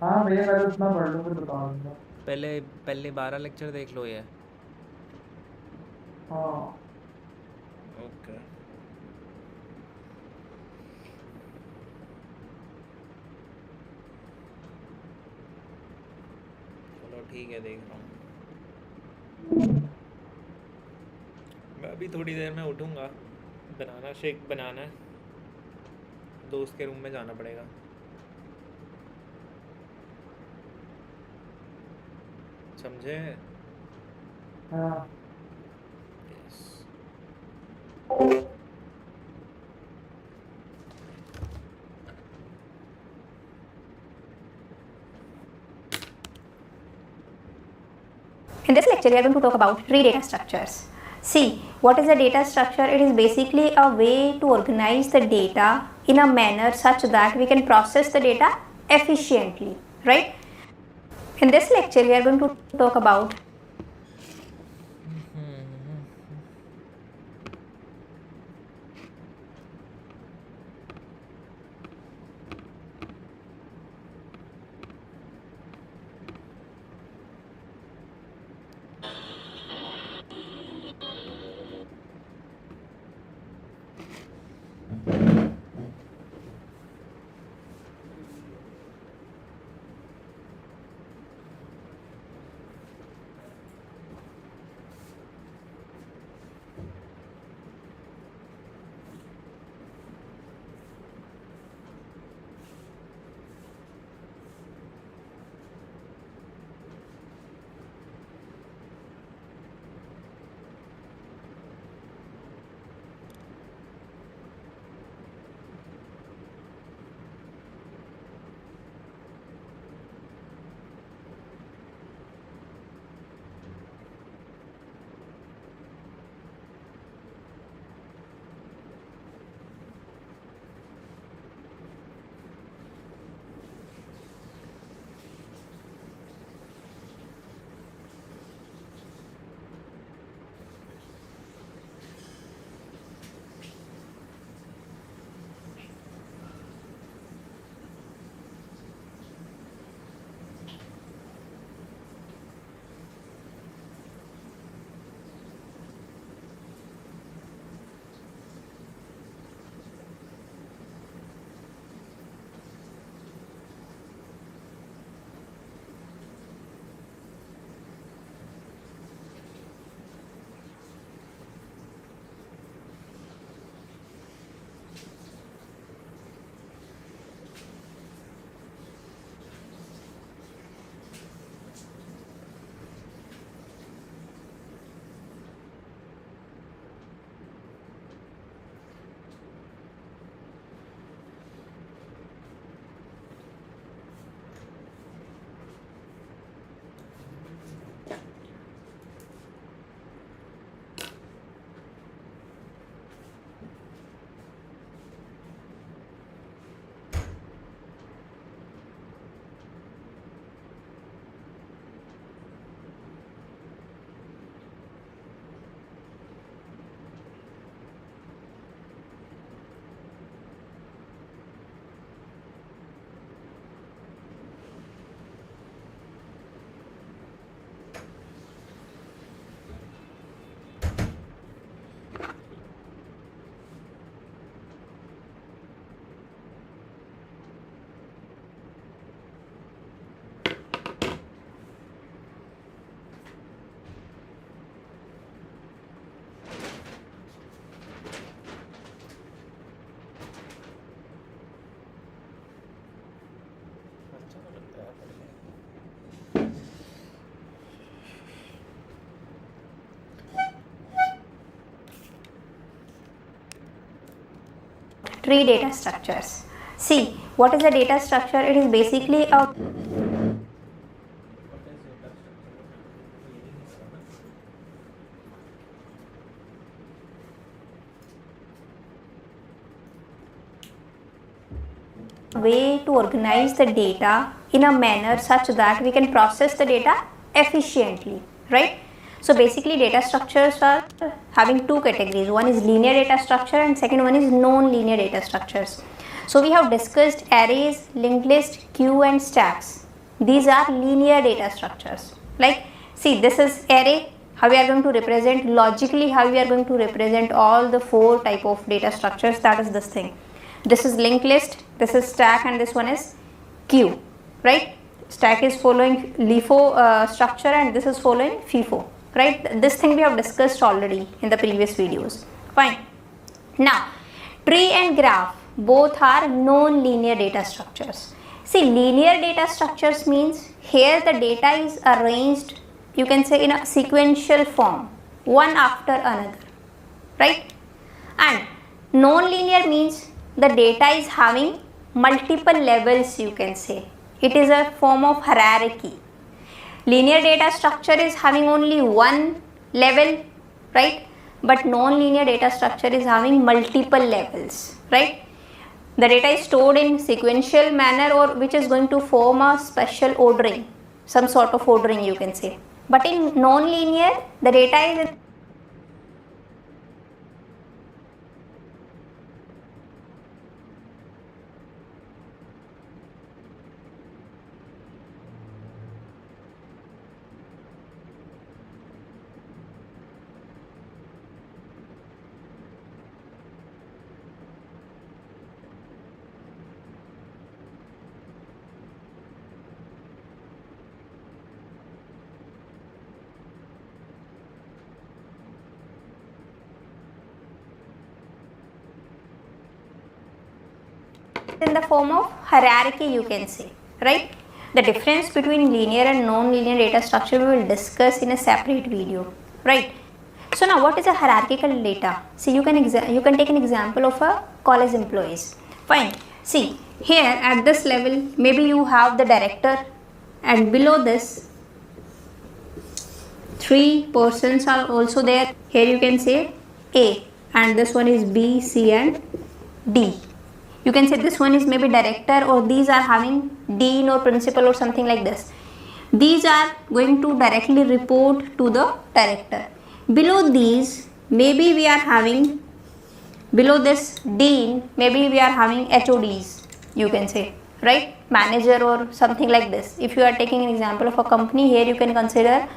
हाँ भैया पहले उतना पढ़ लो फिर बताऊंगा। पहले पहले 12 लेक्चर देख लो ये। हाँ ओके। चलो ठीक है, देख रहा हूँ। मैं अभी थोड़ी देर में उठूँगा, बनाना शेक बनाना है, दोस्त के रूम में जाना पड़ेगा। समझे? हाँ yes. In this lecture, we are going to talk about tree data structures. See, what is a data structure? It is basically a way to organize the data in a manner such that we can process the data efficiently, right? In this lecture, we are going to talk about tree data structures. See, what is a data structure? It is basically a way to organize the data in a manner such that we can process the data efficiently, right? So basically data structures are having two categories. One is linear data structure and second one is non-linear data structures. So we have discussed arrays, linked list, queue and stacks. These are linear data structures. Like, see, this is array, how we are going to represent logically, how we are going to represent all the four type of data structures. That is this thing. This is linked list, this is stack and this one is queue, right? Stack is following LIFO structure and this is following FIFO, right? This thing we have discussed already in the previous videos. Fine. Now, tree and graph both are non-linear data structures. See, linear data structures means here the data is arranged, you can say, in a sequential form, one after another, right? And non-linear means the data is having multiple levels, you can say. It is a form of hierarchy. Linear data structure is having only one level, right? But non-linear data structure is having multiple levels, right? The data is stored in sequential manner, or which is going to form a special ordering, some sort of ordering you can say. But in non-linear, the data is in the form of hierarchy you can say, right? The difference between linear and non-linear data structure we will discuss in a separate video, right? So now what is a hierarchical data? See, you can take an example of a college employees. Fine. See, here at this level maybe you have the director, and below this 3 persons are also there. Here you can say A, and this one is B, C and D. You can say this one is maybe director, or these are having dean or principal or something like this. These are going to directly report to the director. Below these maybe we are having, below this dean maybe we are having HODs you can say, right? Manager or something like this. If you are taking an example of a company, here you can consider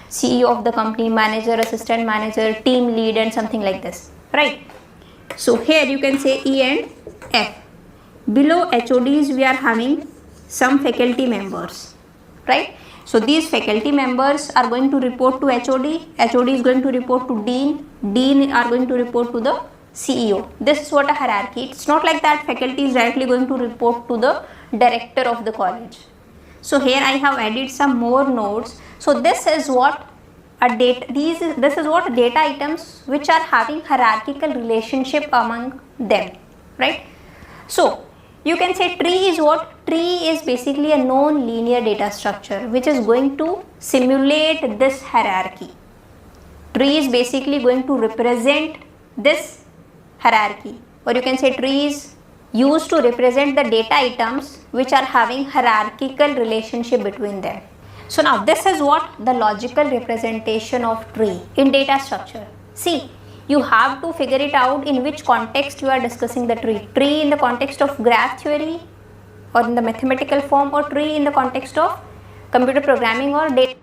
CEO of the company, manager, assistant manager, team lead and something like this, right? So here you can say E and F. Below HODs we are having some faculty members, right? So these faculty members are going to report to HOD, HOD is going to report to dean, dean are going to report to the CEO. This is what a hierarchy. It's not like that what is directly going to report to the director of the college. So here I have added some more nodes. So this is what a data, this is what data items which are having hierarchical relationship among them, right? So you can say tree is what? Tree is basically a non-linear data structure which is going to simulate this hierarchy. Tree is basically going to represent this hierarchy, or you can say tree is used to represent the data items which are having hierarchical relationship between them. So now this is what the logical representation of tree in data structure. See, you have to figure it out in which context you are discussing the tree. Tree in the context of graph theory or in the mathematical form, or tree in the context of computer programming or data.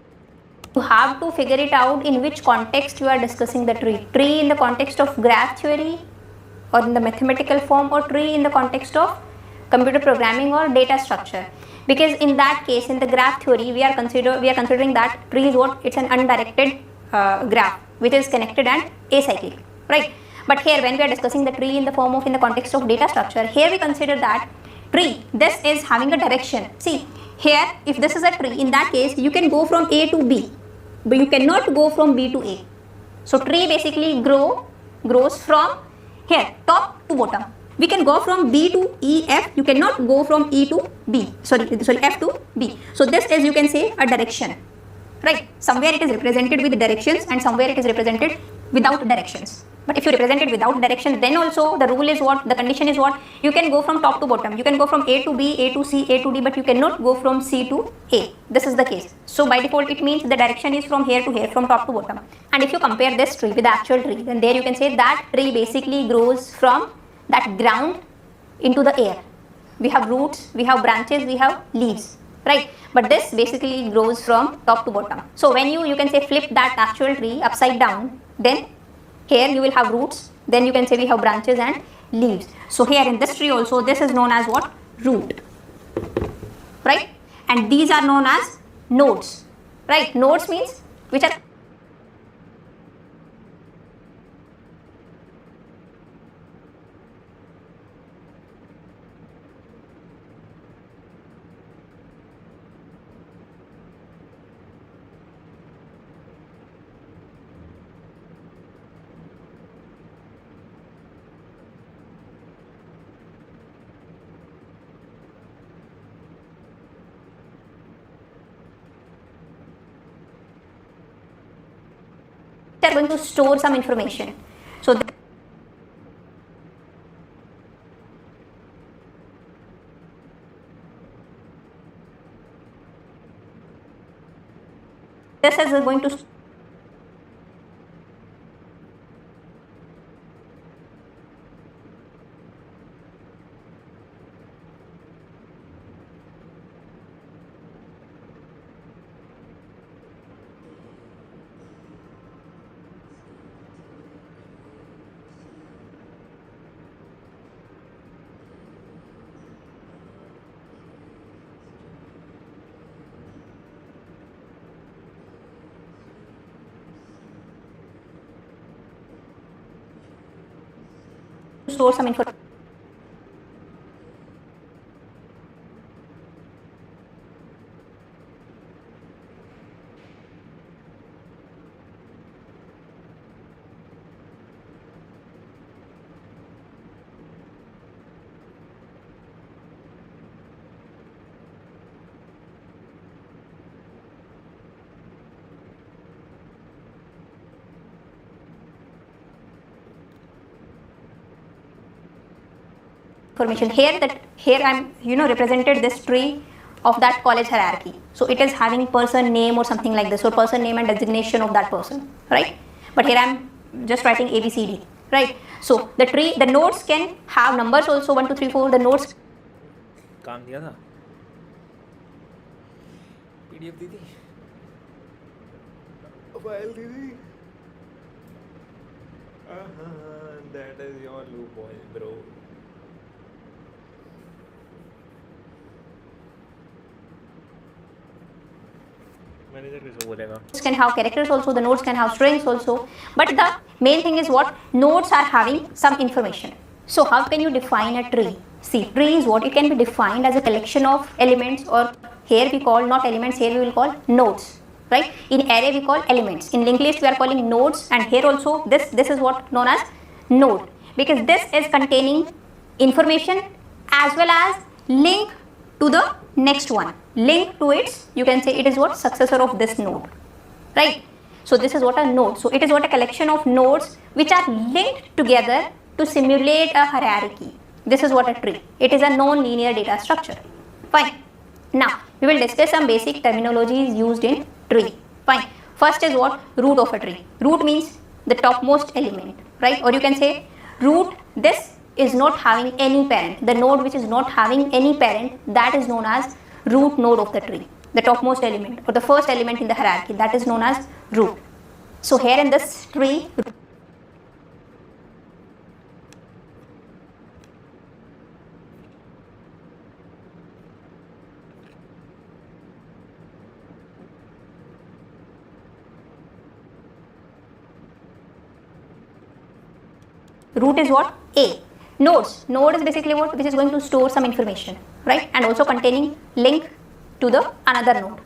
You have to figure it out in which context you are discussing the tree. Tree in the context of graph theory or in the mathematical form, or tree in the context of computer programming or data structure. Because in that case, in the graph theory, we are considering that tree is what? It's an undirected graph which is connected and acyclic, right? But here when we are discussing the tree in the form of, in the context of data structure, here we consider that tree, this is having a direction. See, here if this is a tree, in that case you can go from A to B, but you cannot go from B to A. So tree basically grows from here top to bottom. We can go from B to E, F. You cannot go from E to B. Sorry, F to B. So this is, you can say, a direction, right? Somewhere it is represented with directions and somewhere it is represented without directions. But if you represent it without direction, then also the rule is what? The condition is what? You can go from top to bottom. You can go from A to B, A to C, A to D, but you cannot go from C to A. This is the case. So by default, it means the direction is from here to here, from top to bottom. And if you compare this tree with the actual tree, then there you can say that tree basically grows from that ground into the air. We have roots, we have branches, we have leaves, right? But this basically grows from top to bottom. So when you can say flip that actual tree upside down, then here you will have roots, then you can say we have branches and leaves. So here in this tree also, this is known as what? Root, right? And these are known as nodes, right? Nodes means which are we are going to store some information. So this is going to store some information. Here I'm represented this tree of that college hierarchy. So it is having person name or something like this, or person name and designation of that person, right? But here I'm just writing ABCD, right? So the nodes can have numbers also, 1 2 3 4. The nodes काम दिया था PDF दी थी file दी थी that is your loophole bro. Manager कैसे बोलेगा? Can have characters also, the nodes can have strings also, but the main thing is what nodes are having some information. So how can you define a tree? See, tree is what it can be defined as a collection of elements, or here we call not elements, here we will call nodes, right? In array we call elements, in linked list we are calling nodes, and here also this is what known as node, because this is containing information as well as link to the next one, link to its, you can say it is what successor of this node, right? So this is what a node. So it is what a collection of nodes which are linked together to simulate a hierarchy. This is what a tree. It is a non-linear data structure. Fine. Now we will discuss some basic terminologies used in tree. Fine. First is what? Root of a tree. Root means the topmost element, right? Or you can say root, this is not having any parent. The node which is not having any parent, that is known as root node of the tree. The topmost element or the first element in the hierarchy, that is known as root. So here in this tree, root is what? A. Nodes. Node is basically what? Which is going to store some information, right? And also containing link to the another node,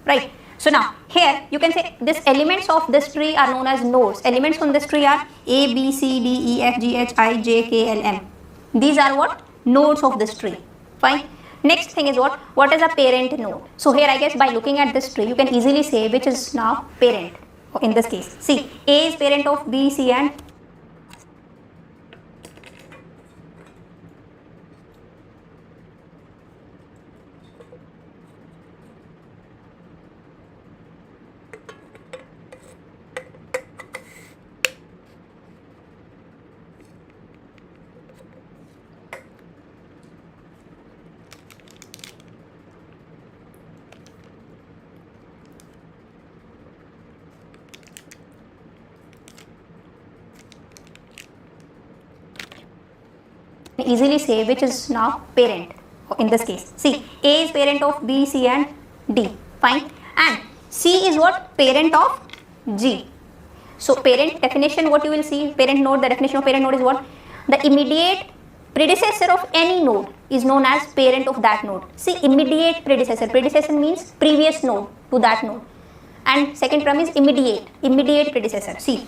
right? So now here you can say this elements of this tree are known as nodes. Elements from this tree are A, B, C, D, E, F, G, H, I, J, K, L, M. These are what? Nodes of this tree. Fine. Next thing is what? What is a parent node? So here I guess by looking at this tree you can easily say which is now parent in this case. See, A is parent of B, C and easily say which is now parent in this case. See, A is parent of B, C and D. Fine. And C is what? Parent of G. So parent definition, what you will see, parent node, the definition of parent node is what? The immediate predecessor of any node is known as parent of that node. See, immediate predecessor. Predecessor means previous node to that node. And second term is immediate predecessor. See,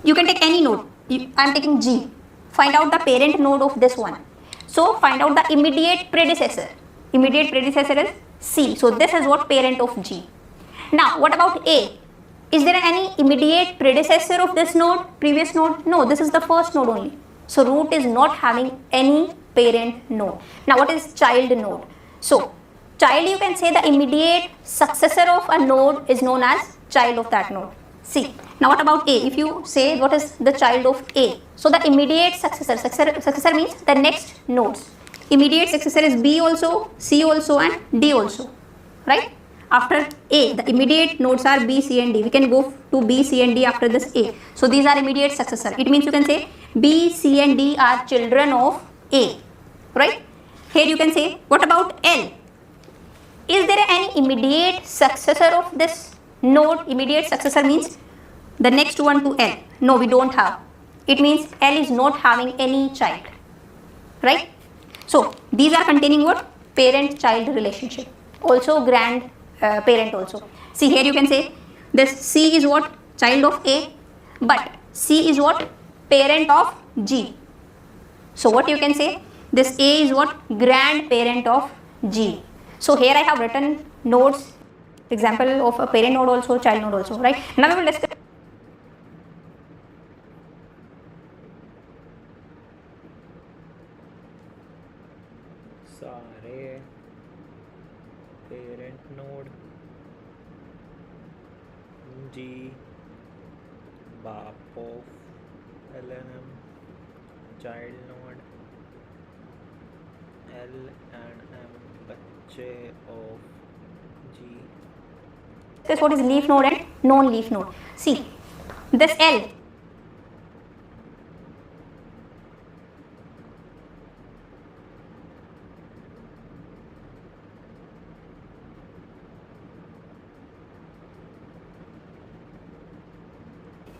you can take any node. I am taking G. Find out the parent node of this one. So find out the immediate predecessor. Immediate predecessor is C. So this is what? Parent of G. Now what about A? Is there any immediate predecessor of this node, previous node? No, this is the first node only. So root is not having any parent node. Now what is child node? So child, you can say the immediate successor of a node is known as child of that node. See, now what about A? If you say what is the child of A, so the immediate successor means the next nodes. Immediate successor is B also, C also and D also, right? After A, the immediate nodes are B, C and D. We can go to B, C and D after this A. So these are immediate successor. It means you can say B, C and D are children of A, right? Here you can say, what about L? Is there any immediate successor of this node? Immediate successor means the next one to L. No, we don't have. It means L is not having any child, right? So these are containing what? Parent-child relationship. Also grandparent also. See, here you can say this C is what? Child of A, but C is what? Parent of G. So what you can say? This A is what? Grandparent of G. So here I have written nodes, example of a parent node also, child node also, right? Now we will discuss. सारे parent node G बाप of LNM, child node L and M बच्चे of G. This what is leaf node and non-leaf node. See, this L.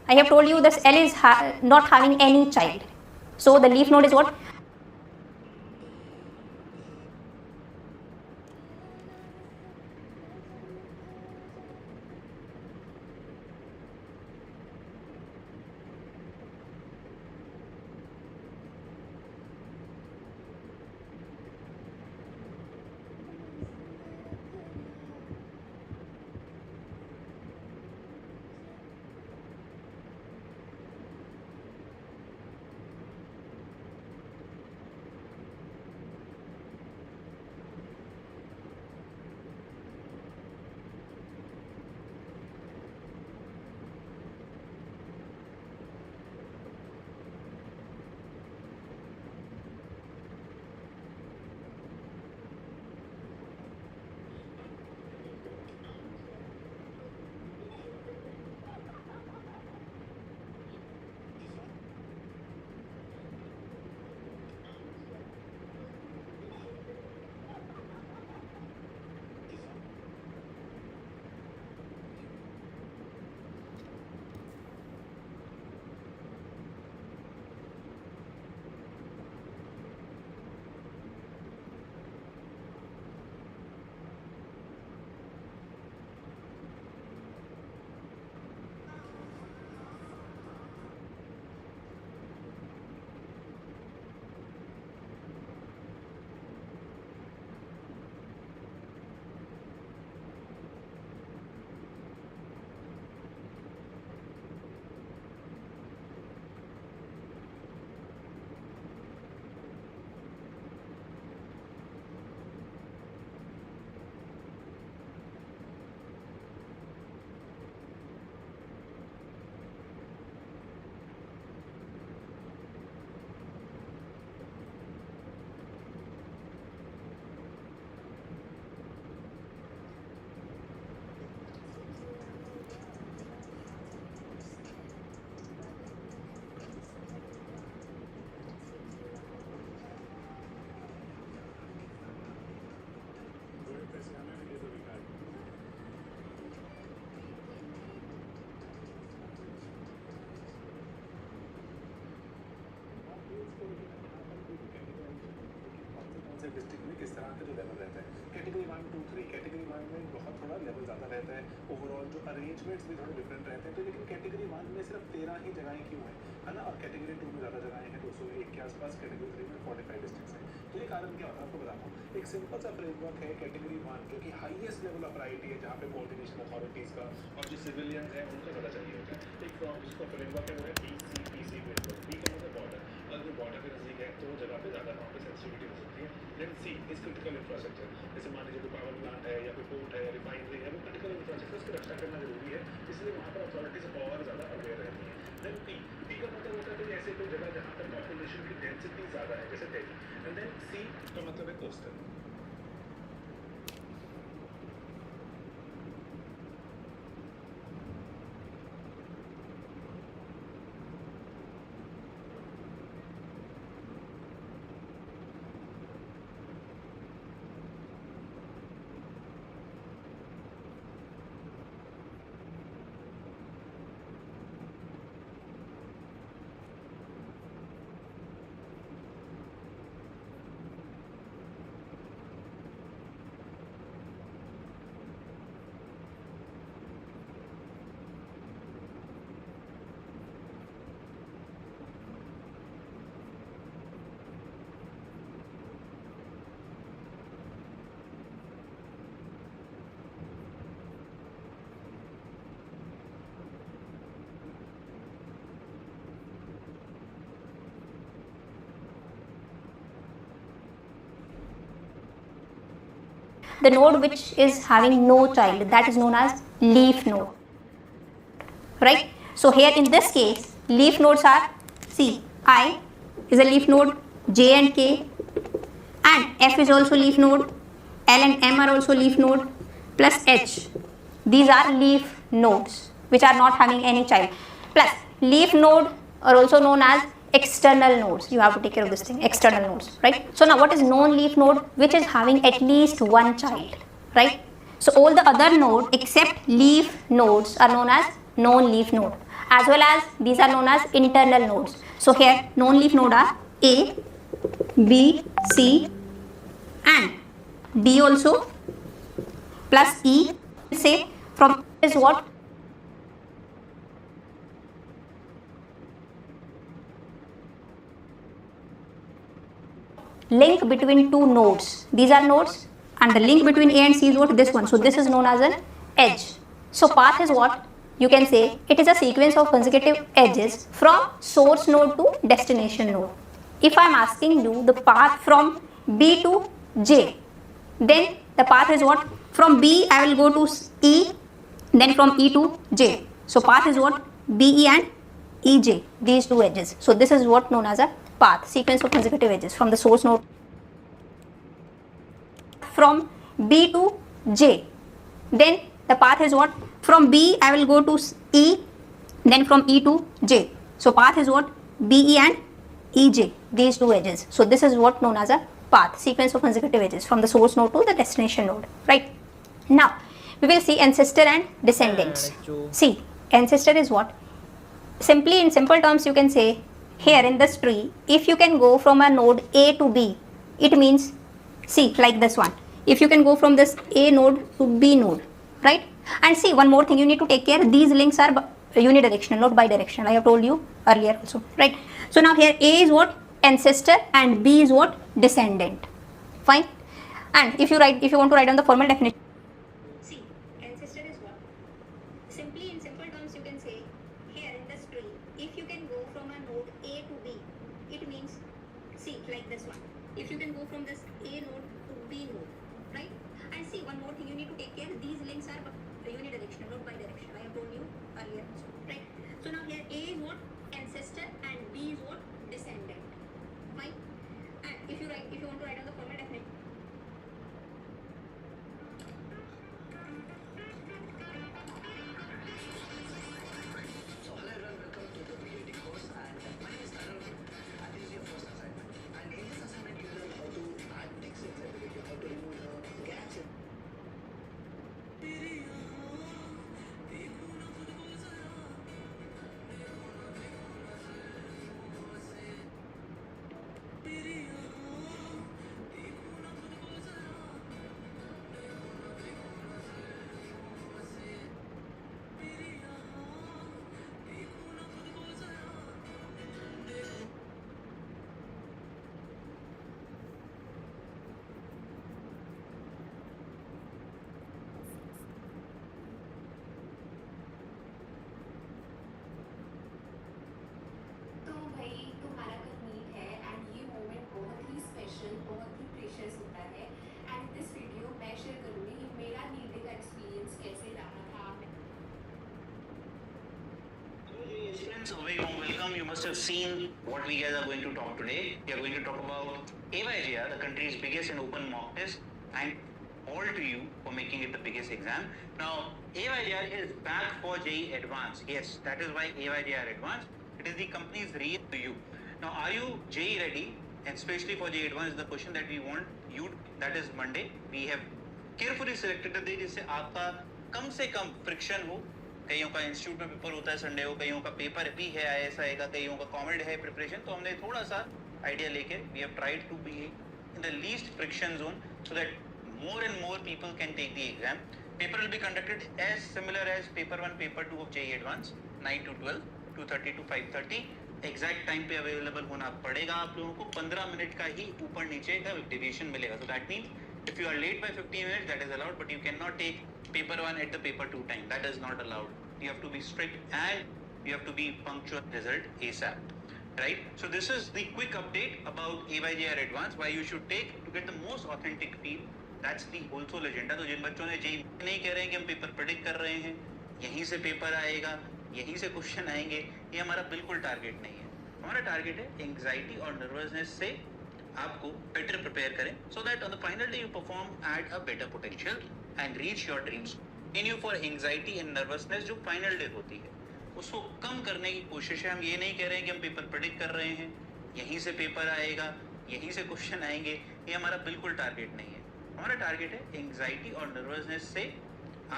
I have told you this L is not having any child. So the leaf node is what? District में किस तरह के जो level रहते हैं. Category 1 2 3 category 1 में बहुत थोड़ा लेवल ज़्यादा रहता है. ओवरऑल जो अरेंजमेंट्स भी थोड़े डिफरेंट रहते हैं. तो लेकिन कैटेगरी 1 में सिर्फ 13 ही जगहें क्यों हैं, है ना? और कैटेगरी 2 में ज़्यादा जगहें हैं, 201 के आसपास. कैटेगरी 3 में 45 डिस्ट्रिक्ट्स हैं. तो ये कारण क्या होता है आपको बताता हूँ। एक सिंपल सा फ्रेमवर्क है कैटेगरी 1 जो कि हाईएस्ट लेवल ऑफ प्रायोरिटी है, जहाँ पे कोऑर्डिनेशन अथॉरिटीज का और जो सिविलियंस हैं उनका ज़्यादा चाहिए होता है। एक जिसका फ्रेमवर्क है वो है BCPC फ्रेमवर्क। बी का मतलब बॉर्डर, अगर कोई बॉर्डर के नजदीक है तो वो जगह पे ज़्यादा वहाँ पे सेंसिटिविटी हो सकती है। Then C is critical infrastructure, जैसे मान लीजिए कोई पावर प्लांट है या कोई पोर्ट है या रिफाइनरी है, वो क्रिटिकल इंफ्रास्ट्रक्चर उसकी रक्षा करना जरूरी है, इसलिए वहाँ पर अथॉरिटीज और ज़्यादा अवेयर रहती है। देन पी का मतलब होता है कि ऐसे कोई जगह जहाँ पर पॉपुलेशन की डेंसिटी ज़्यादा है, जैसे दिल्ली। एंड देन सी का मतलब है coastal. The node which is having no child, that is known as leaf node, right? So here in this case, leaf nodes are, see, I is a leaf node, J and K, and F is also leaf node, L and M are also leaf node, plus H. These are leaf nodes which are not having any child. Plus leaf node are also known as external nodes. You have to take care of this thing, external nodes, right? So now what is non-leaf node? Which is having at least one child, right? So all the other nodes except leaf nodes are known as non-leaf node, as well as these are known as internal nodes. So here non-leaf node are A, B, C and D also, plus E. Say from is what? Link between two nodes. These are nodes, and the link between A and C is what? This one. So this is known as an edge. So path is what? You can say it is a sequence of consecutive edges from source node to destination node. If I am asking you the path from B to J, then the path is what? From B I will go to E, then from E to J. So path is what? BE and EJ, these two edges. So this is what known as a path, sequence of consecutive edges from the source node. From B to J, then the path is what? From B I will go to E, then from E to J. So path is what? BE and EJ, these two edges. So this is what known as a path, sequence of consecutive edges from the source node to the destination node, right? Now we will see ancestor and descendants. See, ancestor is what? Simply in simple terms you can say, here in this tree, if you can go from a node A to B, it means, see, like this one, if you can go from this A node to B node, right? And see, one more thing you need to take care, these links are unidirectional, not bidirectional. I have told you earlier also, right? So now here A is what? Ancestor, and B is what? Descendant. Fine. And if you want to write down the formal definition, see, ancestor is what? Simply in simple terms you can say, here in this tree, if you can go from a node A to B, it means, see, like this one, if you can go from this A node to B node, right? And see, one more thing you need to take care, these links are unidirectional, not bidirectional. I have told you earlier also, right? So now here A is what? Ancestor, and B is what? Descendant. Fine. And if you want to write down the formal definition, So hello everyone, welcome to the VAT course, and my name is Arun, and this is your first assignment. And in this assignment you learn how to add text inside the video, how to remove the gaps in A very warm welcome. You must have seen what we guys are going to talk today. We are going to talk about AYJR, the country's biggest and open mock test, and all to you for making it the biggest exam. Now, AYJR is back for JEE Advanced. Yes, that is why AYJR Advanced. It is the company's real to you. Now, are you JEE ready? And especially for JEE Advanced, the question that we want you, that is Monday. We have carefully selected a day जिससे आपका कम से कम friction हो. कईयों का institute में paper होता है Sunday को, कईयों का पेपर भी है ISI का, कईयों का कॉमेड है प्रिपरेशन. तो हमने थोड़ा सा आइडिया लेके we have tried to be in the least friction zone so that more and more people can take the exam. Paper will be conducted as similar as paper 1, paper 2 of JEE Advanced, 9 to 12, 2:30 to 5:30. Exact time पे available होना पड़ेगा आप लोगों को. 15 minute का ही ऊपर नीचे का डिवीजन मिलेगा. So that means if you are late by 15 minutes, that is allowed, but you cannot take paper 1 at the paper 2 time. That is not allowed. You have to be strict and you have to be punctual result ASAP. Right? So this is the quick update about AYJR Advanced, why you should take to get the most authentic feel. That's the whole soul agenda. तो जिन बच्चों ने JEE नहीं कह रहे हैं कि हम paper predict कर रहे हैं, यहीं से पेपर आएगा, यहीं से क्वेश्चन आएंगे, ये हमारा बिल्कुल टारगेट नहीं है. हमारा टारगेट है एंग्जाइटी और नर्वसनेस से आपको बेटर प्रिपेयर करें so that on the final day you perform at a better potential and reach your dreams. In you for anxiety and nervousness जो फाइनल डे होती है उसको कम करने की कोशिश है. हम ये नहीं कह रहे हैं कि हम पेपर प्रेडिक्ट कर रहे हैं, यहीं से पेपर आएगा, यहीं से क्वेश्चन आएंगे, ये हमारा बिल्कुल टारगेट नहीं है. हमारा टारगेट है एंग्जाइटी और नर्वसनेस से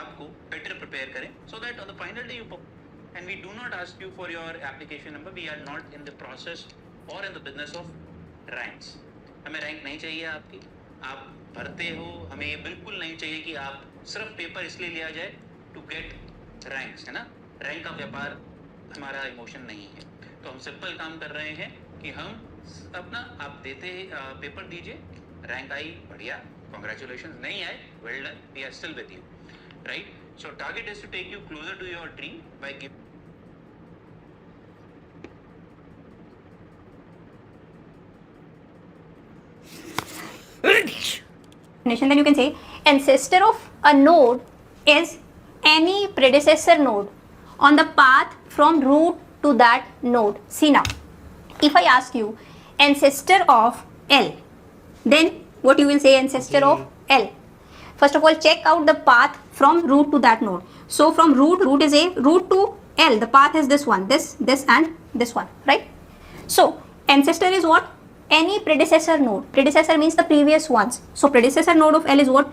आपको बेटर प्रिपेयर करें so that on the final day you and we do not ask you for your application number. We are not in the process or in the business of ranks. हमें rank नहीं चाहिए आपकी. आप भरते हो, हमें ये बिल्कुल नहीं चाहिए कि आप सिर्फ पेपर इसलिए लिया जाए टू गेट रैंक्स, है ना. रैंक का व्यापार हमारा इमोशन नहीं है. तो हम सिंपल काम कर रहे हैं कि हम अपना आप देते पेपर दीजिए, रैंक आई बढ़िया, कॉन्ग्रेचुलेशन, नहीं आए well done, we are still with you. Right. So target is to take you closer to your dream by giving then you can say ancestor of a node is any predecessor node on the path from root to that node. See now, if I ask you ancestor of L, then what you will say ancestor of L. First of all, check out the path from root to that node. So from root is a root to L. The path is this one, this and this one, right? So ancestor is what? Any predecessor node. Predecessor means the previous ones. So predecessor node of L is what?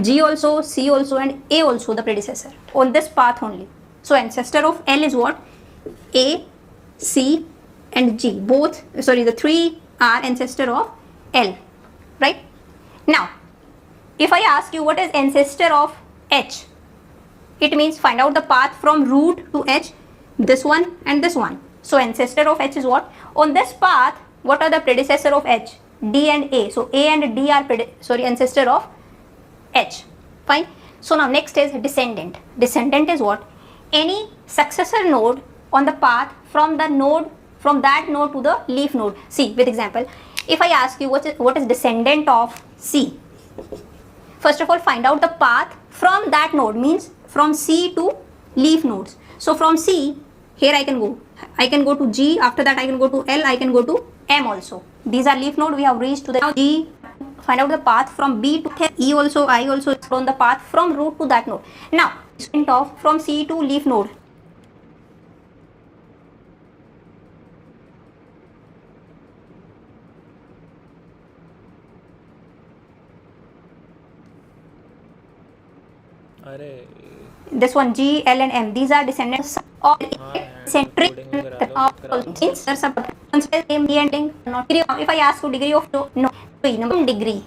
G also, C also and A also the predecessor on this path only. So ancestor of L is what? A, C and G. Both, sorry, the three are ancestor of L, right? Now, if I ask you what is ancestor of H, it means find out the path from root to H, this one and this one. So ancestor of H is what? On this path, what are the predecessor of H? D and A. So A and D are ancestor of H. Fine. So now next is descendant. Descendant is what? Any successor node on the path from that node to the leaf node. See, with example, if I ask you what is descendant of C, first of all, find out the path from that node, means from C to leaf nodes. So from C, here I can go to G, after that I can go to L, I can go to M also. These are leaf node, we have reached to the G. Find out the path from B to E also, I also is on the path from root to that node. Now, from C to leaf node. This one G, L and M, these are descendants of centric if I ask you degree of degree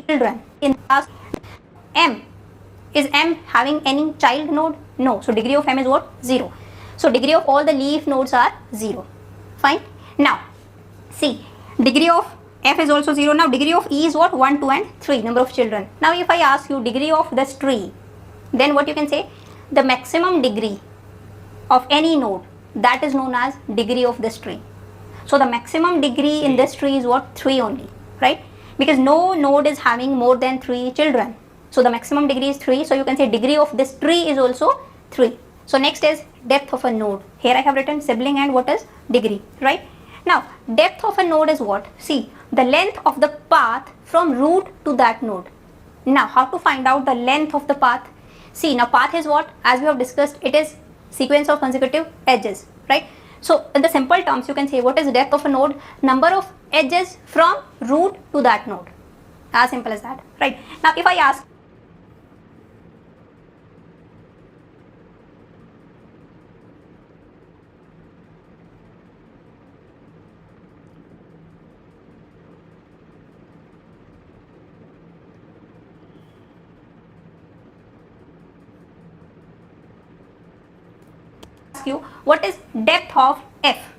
children in class M, is M having any child node? No. So degree of M is what? 0. So degree of all the leaf nodes are 0. Fine. Now see, degree of F is also 0. Now degree of E is what? 1, 2 and 3 number of children. Now if I ask you degree of this tree, then what you can say? The maximum degree of any node, that is known as degree of this tree. So the maximum degree in this tree is what? 3 only, right? Because no node is having more than 3 children. So the maximum degree is 3. So you can say degree of this tree is also 3. So next is depth of a node. Here I have written sibling and what is degree, right? Now depth of a node is what? See, the length of the path from root to that node. Now how to find out the length of the path? See, now path is what? As we have discussed, it is sequence of consecutive edges, right? So in the simple terms, you can say what is depth of a node? Number of edges from root to that node. As simple as that, right? Now if I ask you what is depth of f,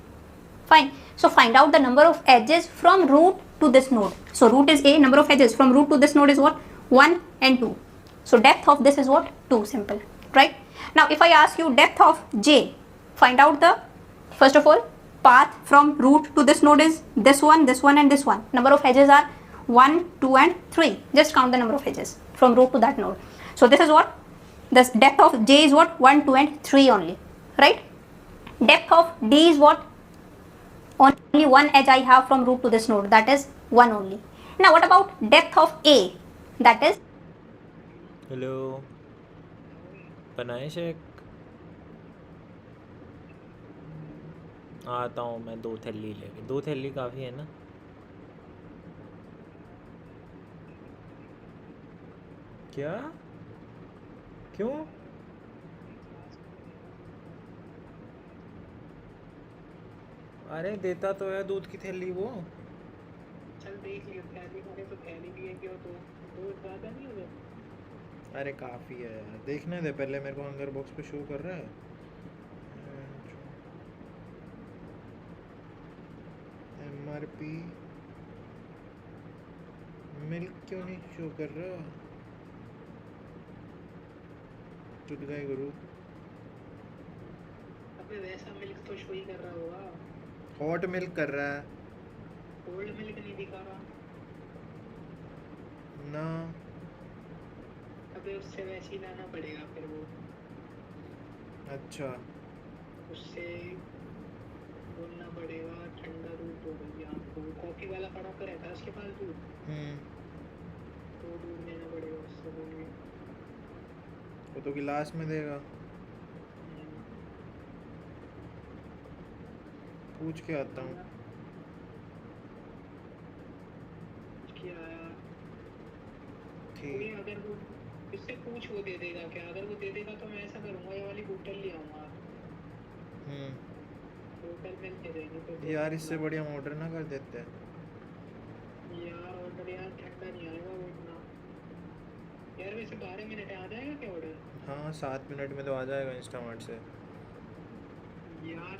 fine, so find out the number of edges from root to this node. So root is a, number of edges from root to this node is what? 1 and 2. So depth of this is what? 2, simple, right? Now if I ask you depth of j, find out the, first of all, path from root to this node is this one and this one. Number of edges are 1, 2 and 3. Just count the number of edges from root to that node. So this is what? This depth of j is what? 1, 2 and 3 only, right? Depth of d is what? Only one edge I have from root to this node, that is 1 only. Now what about depth of a? That is hello बनाए shake आता हूँ मैं 2 थैली लेके 2 थैली काफ़ी है ना क्या क्यों अरे देता तो है दूध की थैली वो चल देख लियो थैली में तो थैली भी है क्यों तो ज़्यादा नहीं होगा अरे काफ़ी है यार देखने दे पहले मेरे को हंगर बॉक्स पे शो कर रहा है MRP मिल्क क्यों नहीं शो कर रहा टूट गए गुरु अबे वैसा मिल्क तो शो ही कर रहा होगा हॉट मिल्क कर रहा है कोल्ड मिल्क नहीं दिखा रहा ना अबे उससे वैसे ही लाना पड़ेगा फिर वो अच्छा उससे बोलना पड़ेगा ठंडा दूध दो भैया आपको कॉफी वाला पड़ा कर रहता है उसके पास दूध तो दूध लेना पड़ेगा उससे बोलिए वो तो गिलास में देगा पूछ के आता हूँ क्या यार ठीक अगर वो इससे पूछ वो दे देगा क्या अगर वो दे देगा तो मैं ऐसा करूँगा ये वाली बोतल ले आऊँगा बोतल में दे देंगे तो यार इससे बढ़िया ऑर्डर ना कर देते यार ऑर्डर यार ठंडा नहीं आएगा वो इतना यार वैसे 12 मिनट आ जाएगा क्या ऑर्डर हाँ 7 मिनट में तो आ जाएगा इंस्टामार्ट से यार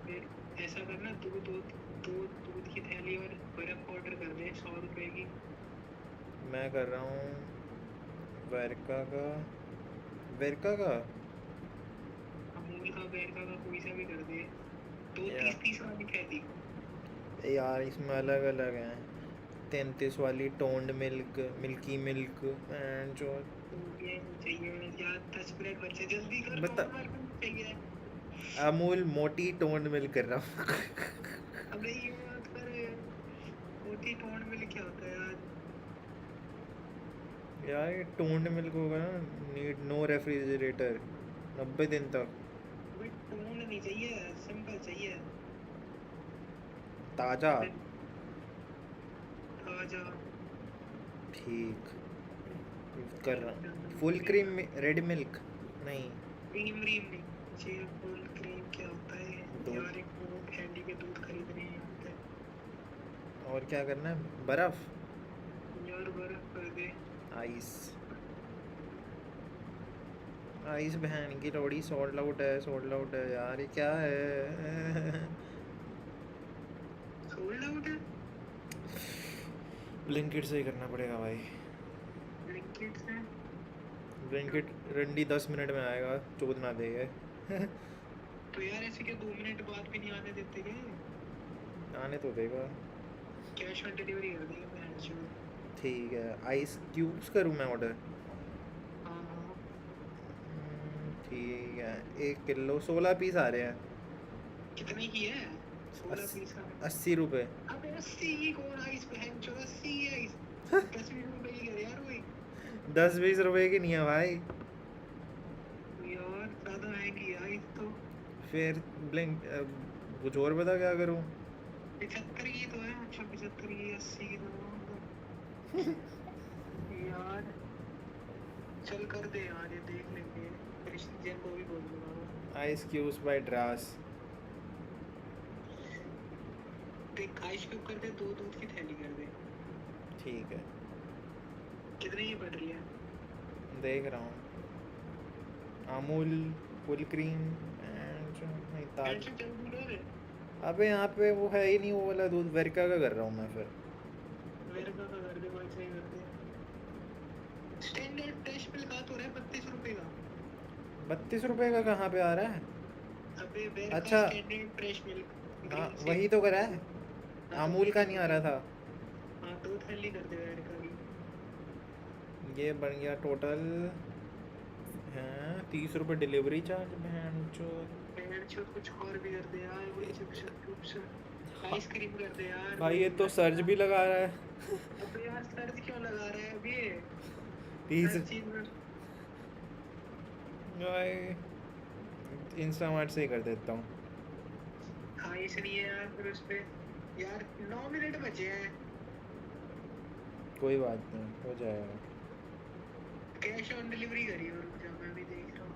फिर ऐसा करना दूध की थैली और बर्फ ऑर्डर कर दे 100 रुपए की मैं कर रहा हूँ वेरका का अमूल का वेरका का कोई सा भी कर दे 2 30 वाली थैली यार इसमें अलग अलग हैं 33 वाली toned milk milky milk and जो चाहिए यार 10 मिनट बचे जल्दी कर बता चाहिए अमूल मोटी टोन्ड मिल्क कर रहा हूँ अबे ये मत कर मोटी टोन्ड मिल्क क्या होता है यार ये टोन्ड मिल्क होगा ना नीड नो रेफ्रिजरेटर 90 दिन तक टोन्ड नहीं चाहिए सिंपल चाहिए ताज़ा ठीक कर रहा फुल क्रीम रेड मिल्क नहीं क्रीम नहीं चाहिए फुल क्रीम क्या होता है यार एक वो कैंडी के दूध खरीदने हैं और क्या करना है बर्फ यार बर्फ कर दे आइस बहन की लोड़ी सोल्ड आउट है यार ये क्या है सोल्ड आउट है ब्लिंकिट से ही करना पड़ेगा भाई ब्लिंकिट रंडी 10 मिनट में आएगा चोद ना देगा तो यार ऐसे क्या 2 मिनट बाद भी नहीं आने देते क्या आने तो देगा कैश ऑन डिलीवरी कर देगा मैं ठीक है आइस क्यूब्स करूँ मैं ऑर्डर ठीक है 1 किलो 16 पीस आ रहे हैं। कितने की है? 16 पीस का 80 रुपए। अबे 80 की कौन आइस बहन चो 80 है आइस 10-20 रुपए की करे यार वही 10-20 रुपए की नहीं है भाई। यार ज्यादा महंगी है आइस तो फिर ब्लिंक कुछ और बता क्या करूं? 75 की तो है। अच्छा 75 की 80 की तो यार चल कर दे यार ये देख लेंगे क्रिश्चियन को भी बोल दूंगा। आइस क्यूब्स बाय ड्रास। देख आइस क्यूब कर दे 2 दूध की थैली कर दे। ठीक है कितने की पड़ रही है? देख रहा हूँ। अमूल फुल क्रीम नहीं ताज। टेंशन चल दूध है अबे यहाँ पे वो है ही नहीं वो वाला दूध। वेरिका का कर रहा हूँ मैं फिर। वेरिका का कर दे भाई सही कर दे। स्टैंडर्ड फ्रेश मिल्क आ तो रहा है 32 रुपए का। 32 रुपए का कहाँ पे आ रहा है? अबे वेरिका अच्छा। स्टैंडर्ड फ्रेश मिल्क हाँ वही तो करा है। अमूल का नहीं आ रहा था। हाँ 2 थैली कर दे वेरिका की। ये बन गया टोटल हाँ 30 रुपए डिलीवरी चार्ज। बहन चो कुछ और भी कर दे यार वही चिप्स आइसक्रीम कर दे यार भाई ये तो सर्च भी लगा रहा है। अबे यार सर्च क्यों लगा रहा है अभी 30 हर चीज में भाई इंस्टामार्ट से ही कर देता हूँ। हाँ इसलिए यार फिर उस पे यार 9 मिनट बचे हैं। कोई बात नहीं हो जाएगा। कैश ऑन डिलीवरी करी और रुक जा मैं भी देख रहा हूँ।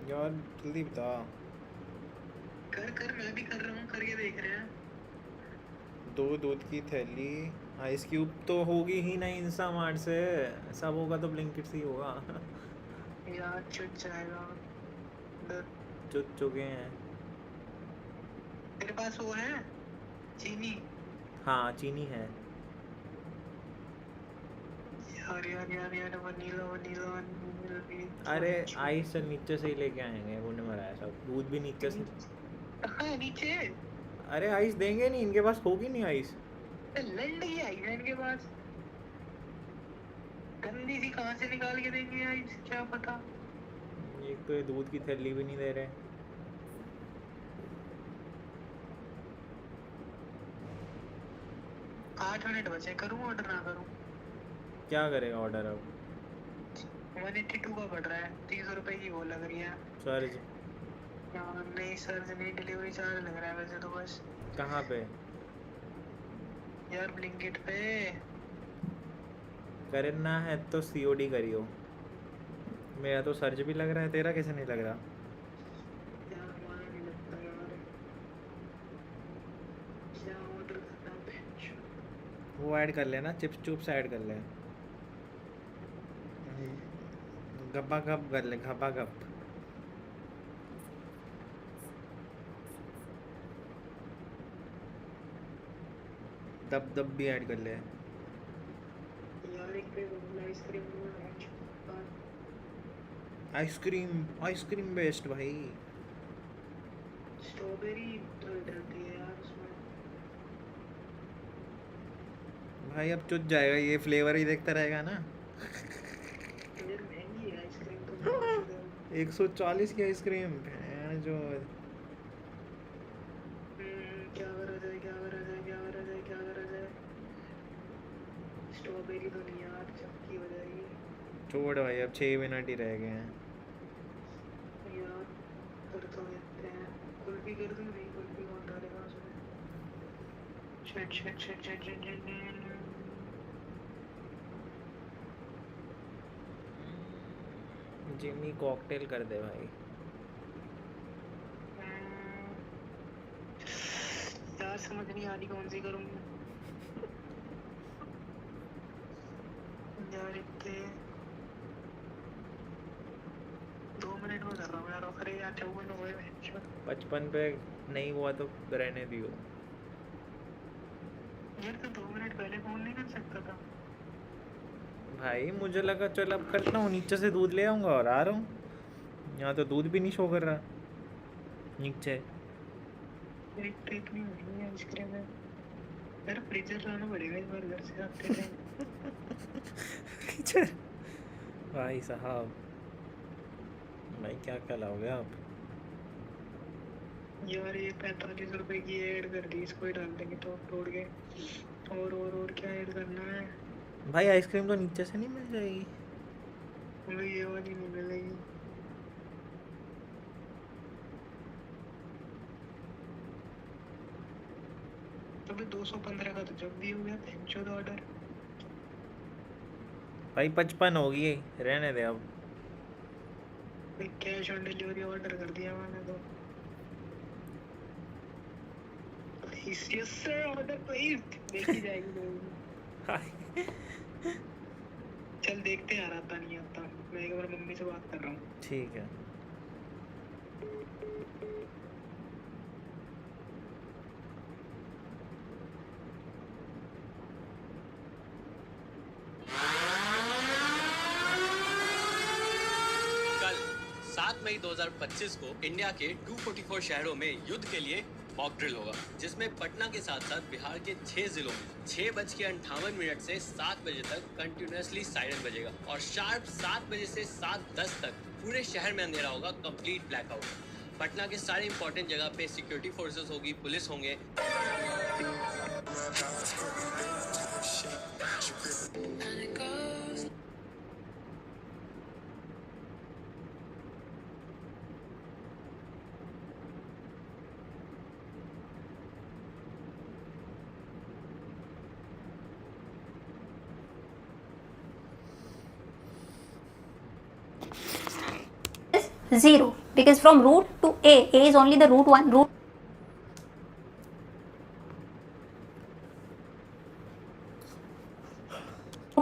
यार जल्दी बता। कर मैं भी कर रहा हूँ करके देख रहे हैं। 2 दूध की थैली आइस क्यूब तो होगी ही नहीं इंस्टामार्ट से। सब होगा तो ब्लिंकिट से ही होगा। यार चुट जाएगा चुट चुके हैं। तेरे पास वो है चीनी? हाँ चीनी है। यार वनीला अरे आइस से नीचे से ही लेके आएंगे। वो नहीं मरा है सब। दूध भी नीचे से। हाँ नीचे। अरे आइस देंगे नहीं इनके पास होगी नहीं आइस। लंड की आई है इनके पास। गंदी सी कहाँ से निकाल के देंगे यार क्या पता। एक तो ये दूध की थैली भी नहीं दे रहे। आठ मिनट बचे करूँ ऑर्डर ना करूँ? क्या करेगा ऑर्डर अब? 182 का पड़ रहा है 30 रुपए की वो लग रही है सर्ज। नहीं सर्ज नहीं डिलीवरी चार्ज लग रहा है वैसे तो बस। कहाँ पे? यार ब्लिंकिट पे। करना है तो सीओडी करियो। मेरा तो सर्च भी लग रहा है। तेरा कैसे नहीं लग रहा? यार हमारा नहीं लगता यार। क्या ऑर्डर करना है? वो ऐड कर लेना चिप्स चुप्स ऐड कर ले। गप्पा गप कर ले गप्पा गप। दब दब भी ऐड कर ले। यार एक पे आइसक्रीम आइसक्रीम बेस्ट भाई। स्ट्रॉबेरी डलती है यार उसमें। भाई अब चुट जाएगा ये फ्लेवर ही देखता रहेगा ना। यार महंगी है आइसक्रीम तो 140 की आइसक्रीम जो क्या करा जाए स्ट्रॉबेरी तो नहीं यार चक्की हो जाएगी। छोड़ भाई अब 6 मिनट ही रह गए हैं। यार कर तो देते हैं कुल्फी कर दूँ नहीं कुल्फी कौन डालेगा उसमें। जिमी कॉकटेल कर दे भाई। यार समझ नहीं आ रही कौन सी करूँ यार। इतने 2 मिनट में कर रहा हूँ यार। अरे यार 54 हो गए 55 पे नहीं हुआ तो रहने दियो। यार तो 2 मिनट पहले फोन नहीं कर सकता था भाई मुझे लगा चल अब करता हूँ नीचे से दूध ले आऊँगा और आ रहा हूँ। यहाँ तो दूध भी नहीं शो कर रहा नीचे। एक ट्रिप नहीं हुई है आइसक्रीम में। यार फ्रीजर लाना पड़ेगा इस बार घर से आते टाइम। भाई साहब, भाई क्या क्या लाओगे आप? यार ये 45 रुपए की ऐड कर दी, इसको ही डाल देंगे तो तोड़ के। और क्या ऐड करना है? भाई आइसक्रीम तो नीचे से नहीं मिल जाएगी? हमें ये वाली नहीं मिलेगी। अबे 215 का तो जब भी हो गया पेंचोद ऑर्डर। भाई 55 होगी, रहने दे अब। कैश ऑन डिलीवरी ऑर्डर कर दिया मैंने तो। Yes sir, order please. देखी जाएगी लोग। चल देखते हैं, यार आता नहीं आता। मैं एक बार मम्मी से बात कर रहा हूँ। ठीक है। कल 7 मई 2025 को इंडिया के 244 शहरों में युद्ध के लिए मॉक ड्रिल होगा, जिसमें पटना के साथ साथ बिहार के 6 जिलों में 6:58 से 7 बजे तक कंटिन्यूअसली साइरन बजेगा और शार्प 7 बजे से 7:10 तक पूरे शहर में अंधेरा होगा, कंप्लीट ब्लैकआउट। पटना के सारे इंपॉर्टेंट जगह पे सिक्योरिटी फोर्सेस होगी, पुलिस होंगे। is 0 because from root to A is only the root 1 root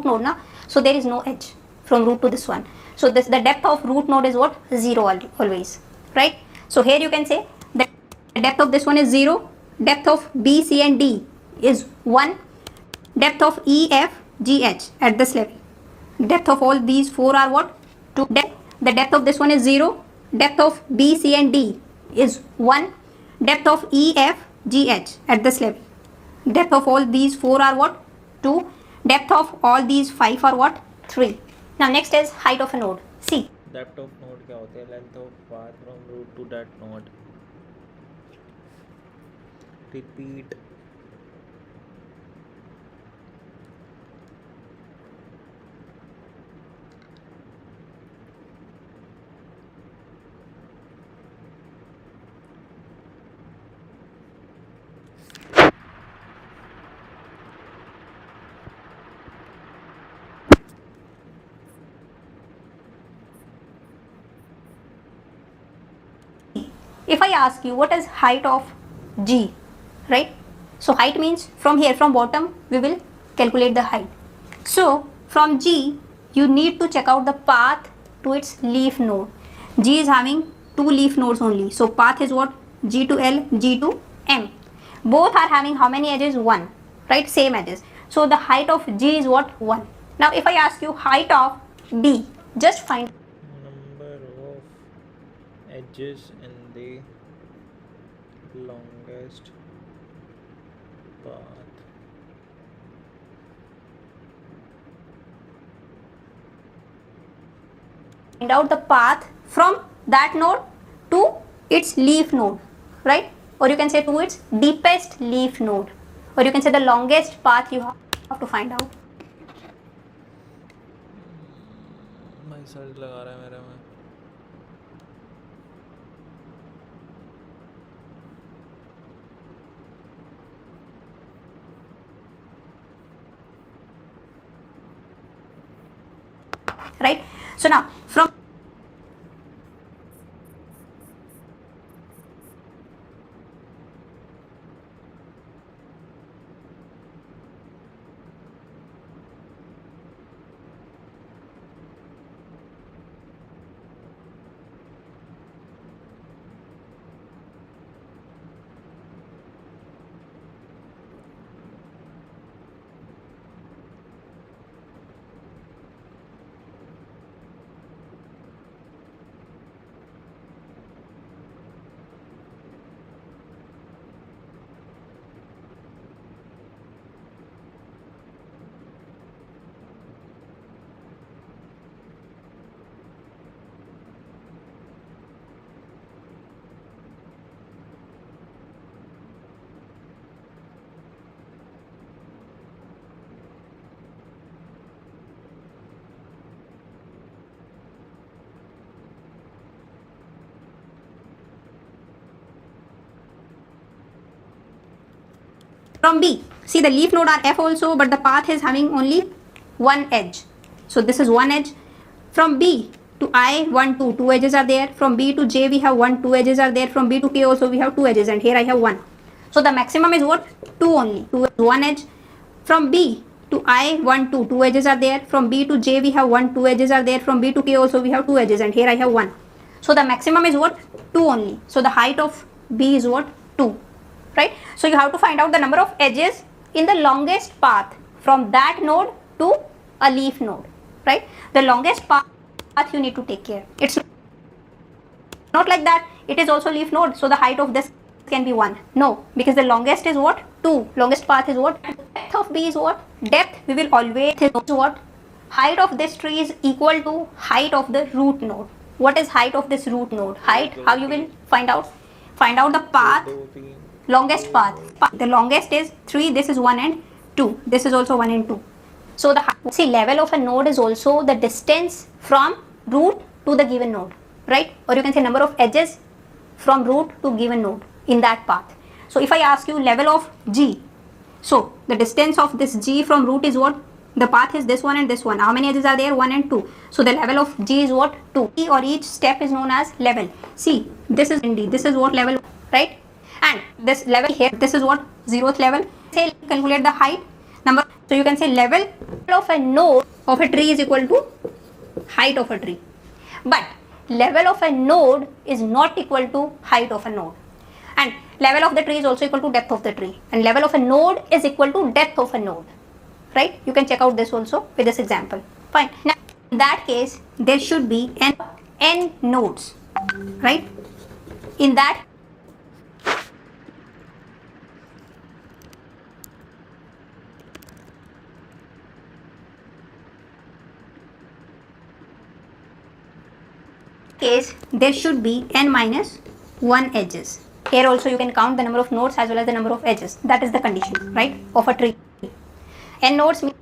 node na, so there is no edge from root to this one. So this the depth of root node is what? 0 always, right? So here you can say that the depth of this one is 0, depth of B, C and D is 1, depth of E, F, G, H at this level. Depth of all these 4 are what? 2. The depth of this one is 0, depth of B, C and D is 1, depth of E, F, G, H at this level. Depth of all these 4 are what? 2. Depth of all these 5 are what? 3. Now next is height of a node. See. Depth of node क्या होता है? Length of path from root to that node. Repeat. If I ask you what is height of G, right? So height means from here, from bottom, we will calculate the height. So from G, you need to check out the path to its leaf node. G is having 2 leaf nodes only. So path is what? G to L, G to M. Both are having how many edges? 1, right? Same edges. So the height of G is what? 1. Now if I ask you height of D, just find Number of edges in the longest path. find out the path from that node to its leaf node, right? Or you can say to its deepest leaf node, or you can say the longest path you have to find out. भाई search लगा रहा है मेरे में। Right? So now from From B, see the leaf node are F also, but the path is having only one edge. So this is one edge. From B to I, 1, 2, two edges are there. From B to J we have 1, 2 edges are there. From B to K also we have 2 edges, and here I have 1. So the maximum is what? 2 only. 2 is 1 edge. From B to I, 1, 2, 2 edges are there. From B to J we have 1, 2 edges are there. From B to K also we have 2 edges, and here I have 1. So the maximum is what? 2 only. So the height of B is what? 2. Right? So you have to find out the number of edges in the longest path from that node to a leaf node. Right? The longest path you need to take care. It's not like that it is also leaf node, so the height of this can be 1. No, because the longest is what? 2. Longest path is what? Depth of B is what? Depth we will always know what? Height of this tree is equal to height of the root node. What is height of this root node? Height, how you will find out? Find out the path, longest path. The longest is 3, this is 1 and 2. This is also 1 and 2. So the see, level of a node is also the distance from root to the given node, right? Or you can say number of edges from root to given node in that path. So if I ask you level of G, so the distance of this G from root is what? The path is this one and this one. How many edges are there? 1 and 2. So the level of G is what? 2. E or each step is known as level. See, this is D. This is what level, right? And this level here, this is what? 0th level. Say calculate the height number. So you can say level of a node of a tree is equal to height of a tree. But level of a node is not equal to height of a node. And level of the tree is also equal to depth of the tree. And level of a node is equal to depth of a node. Right? You can check out this also with this example. Fine. Now, in that case, there should be n nodes. Right? In that case, there should be n minus 1 edges. Here also you can count the number of nodes as well as the number of edges. That is the condition, right, of a tree. N nodes means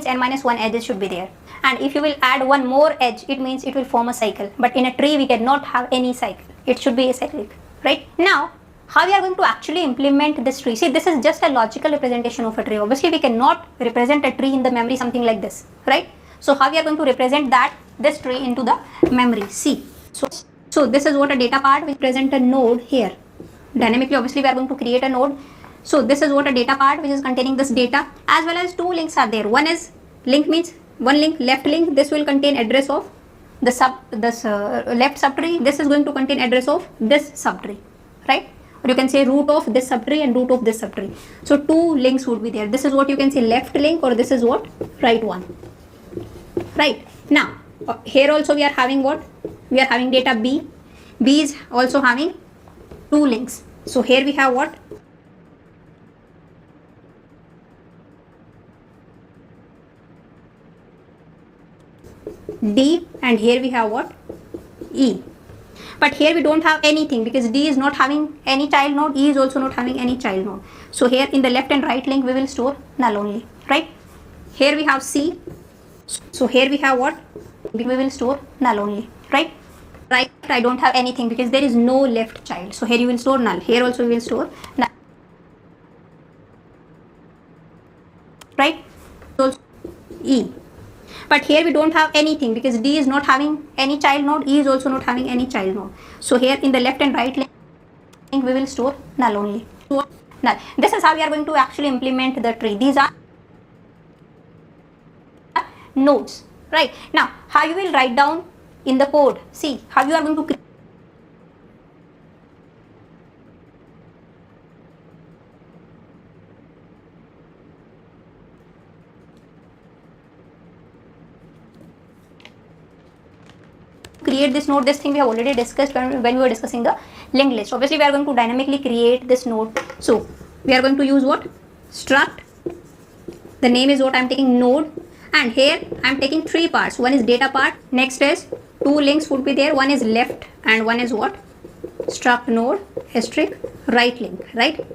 n minus 1 edges should be there. And if you will add one more edge, it means it will form a cycle. But in a tree, we cannot have any cycle. It should be acyclic, right? Now, how we are going to actually implement this tree? See, this is just a logical representation of a tree. Obviously, we cannot represent a tree in the memory something like this, right? So, how we are going to represent this tree into the memory? See, so this is what a data part will present a node here. Dynamically, obviously, we are going to create a node. So, this is what a data part which is containing this data, as well as 2 links are there. One is link means one link, left link. This will contain address of the left subtree. This is going to contain address of this subtree, right? Or you can say root of this subtree and root of this subtree. So 2 links would be there. This is what you can say left link, or this is what right one. Right. Now here also we are having what? We are having data B. B is also having 2 links. So here we have what? D, and here we have what? E. But here we don't have anything because D is not having any child node, E is also not having any child node. So here in the left and right link we will store null only, right? Here we have C. So here we have what? We will store null only, right? Right, I don't have anything because there is no left child. So here you will store null. Here also we will store null. Right? Also E. But here we don't have anything because D is not having any child node, E is also not having any child node. So here in the left and right link we will store null only. Null. This is how we are going to actually implement the tree. These are nodes, right? Now, how you will write down in the code? See how you are going to create this node. This thing we have already discussed when we were discussing the linked list. Obviously, we are going to dynamically create this node. So we are going to use what? Struct. The name is what I am taking node, and here I am taking 3 parts. One is data part. Next is 2 links would be there. One is left and one is what? Struct node asterisk right link. Right.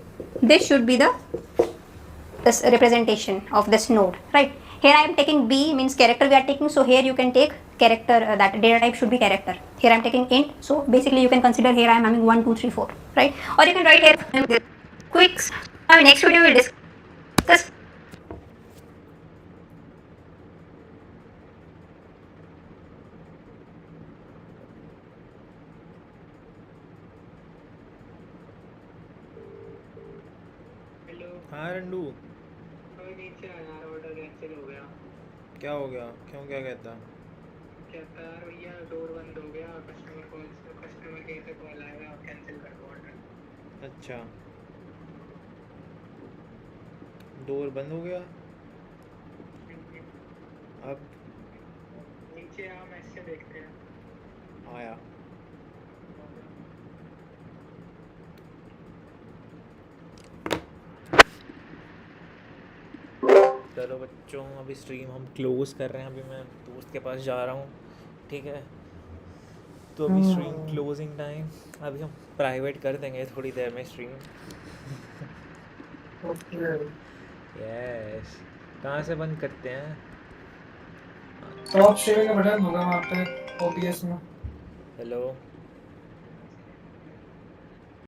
This should be this representation of this node. Right. Here I am taking B means character we are taking. So here you can take character, that data type should be character. Here I'm taking int, so basically you can consider here I'm having 1 2 3 4, right? Or you can write here quick. Next video we'll discuss. Hello हाँ रंडू, अभी नीचे आ यार, order cancel हो गया। क्या हो गया? क्यों, क्या कहता? कहता यार भैया डोर बंद हो गया, कस्टमर केयर से कॉल आएगा, कैंसिल कर दो ऑर्डर। अच्छा, डोर बंद हो गया। अब नीचे आ, मैसेज देखते हैं। आया। चलो बच्चों, अभी स्ट्रीम हम क्लोज कर रहे हैं। अभी मैं दोस्त के पास जा रहा हूँ, ठीक है? तो अभी स्ट्रीम क्लोजिंग टाइम, अभी हम प्राइवेट कर देंगे थोड़ी देर में स्ट्रीम। ओके, यस, कहाँ से बंद करते हैं? टॉप शेयर का बटन होगा वहाँ पे OBS में। हेलो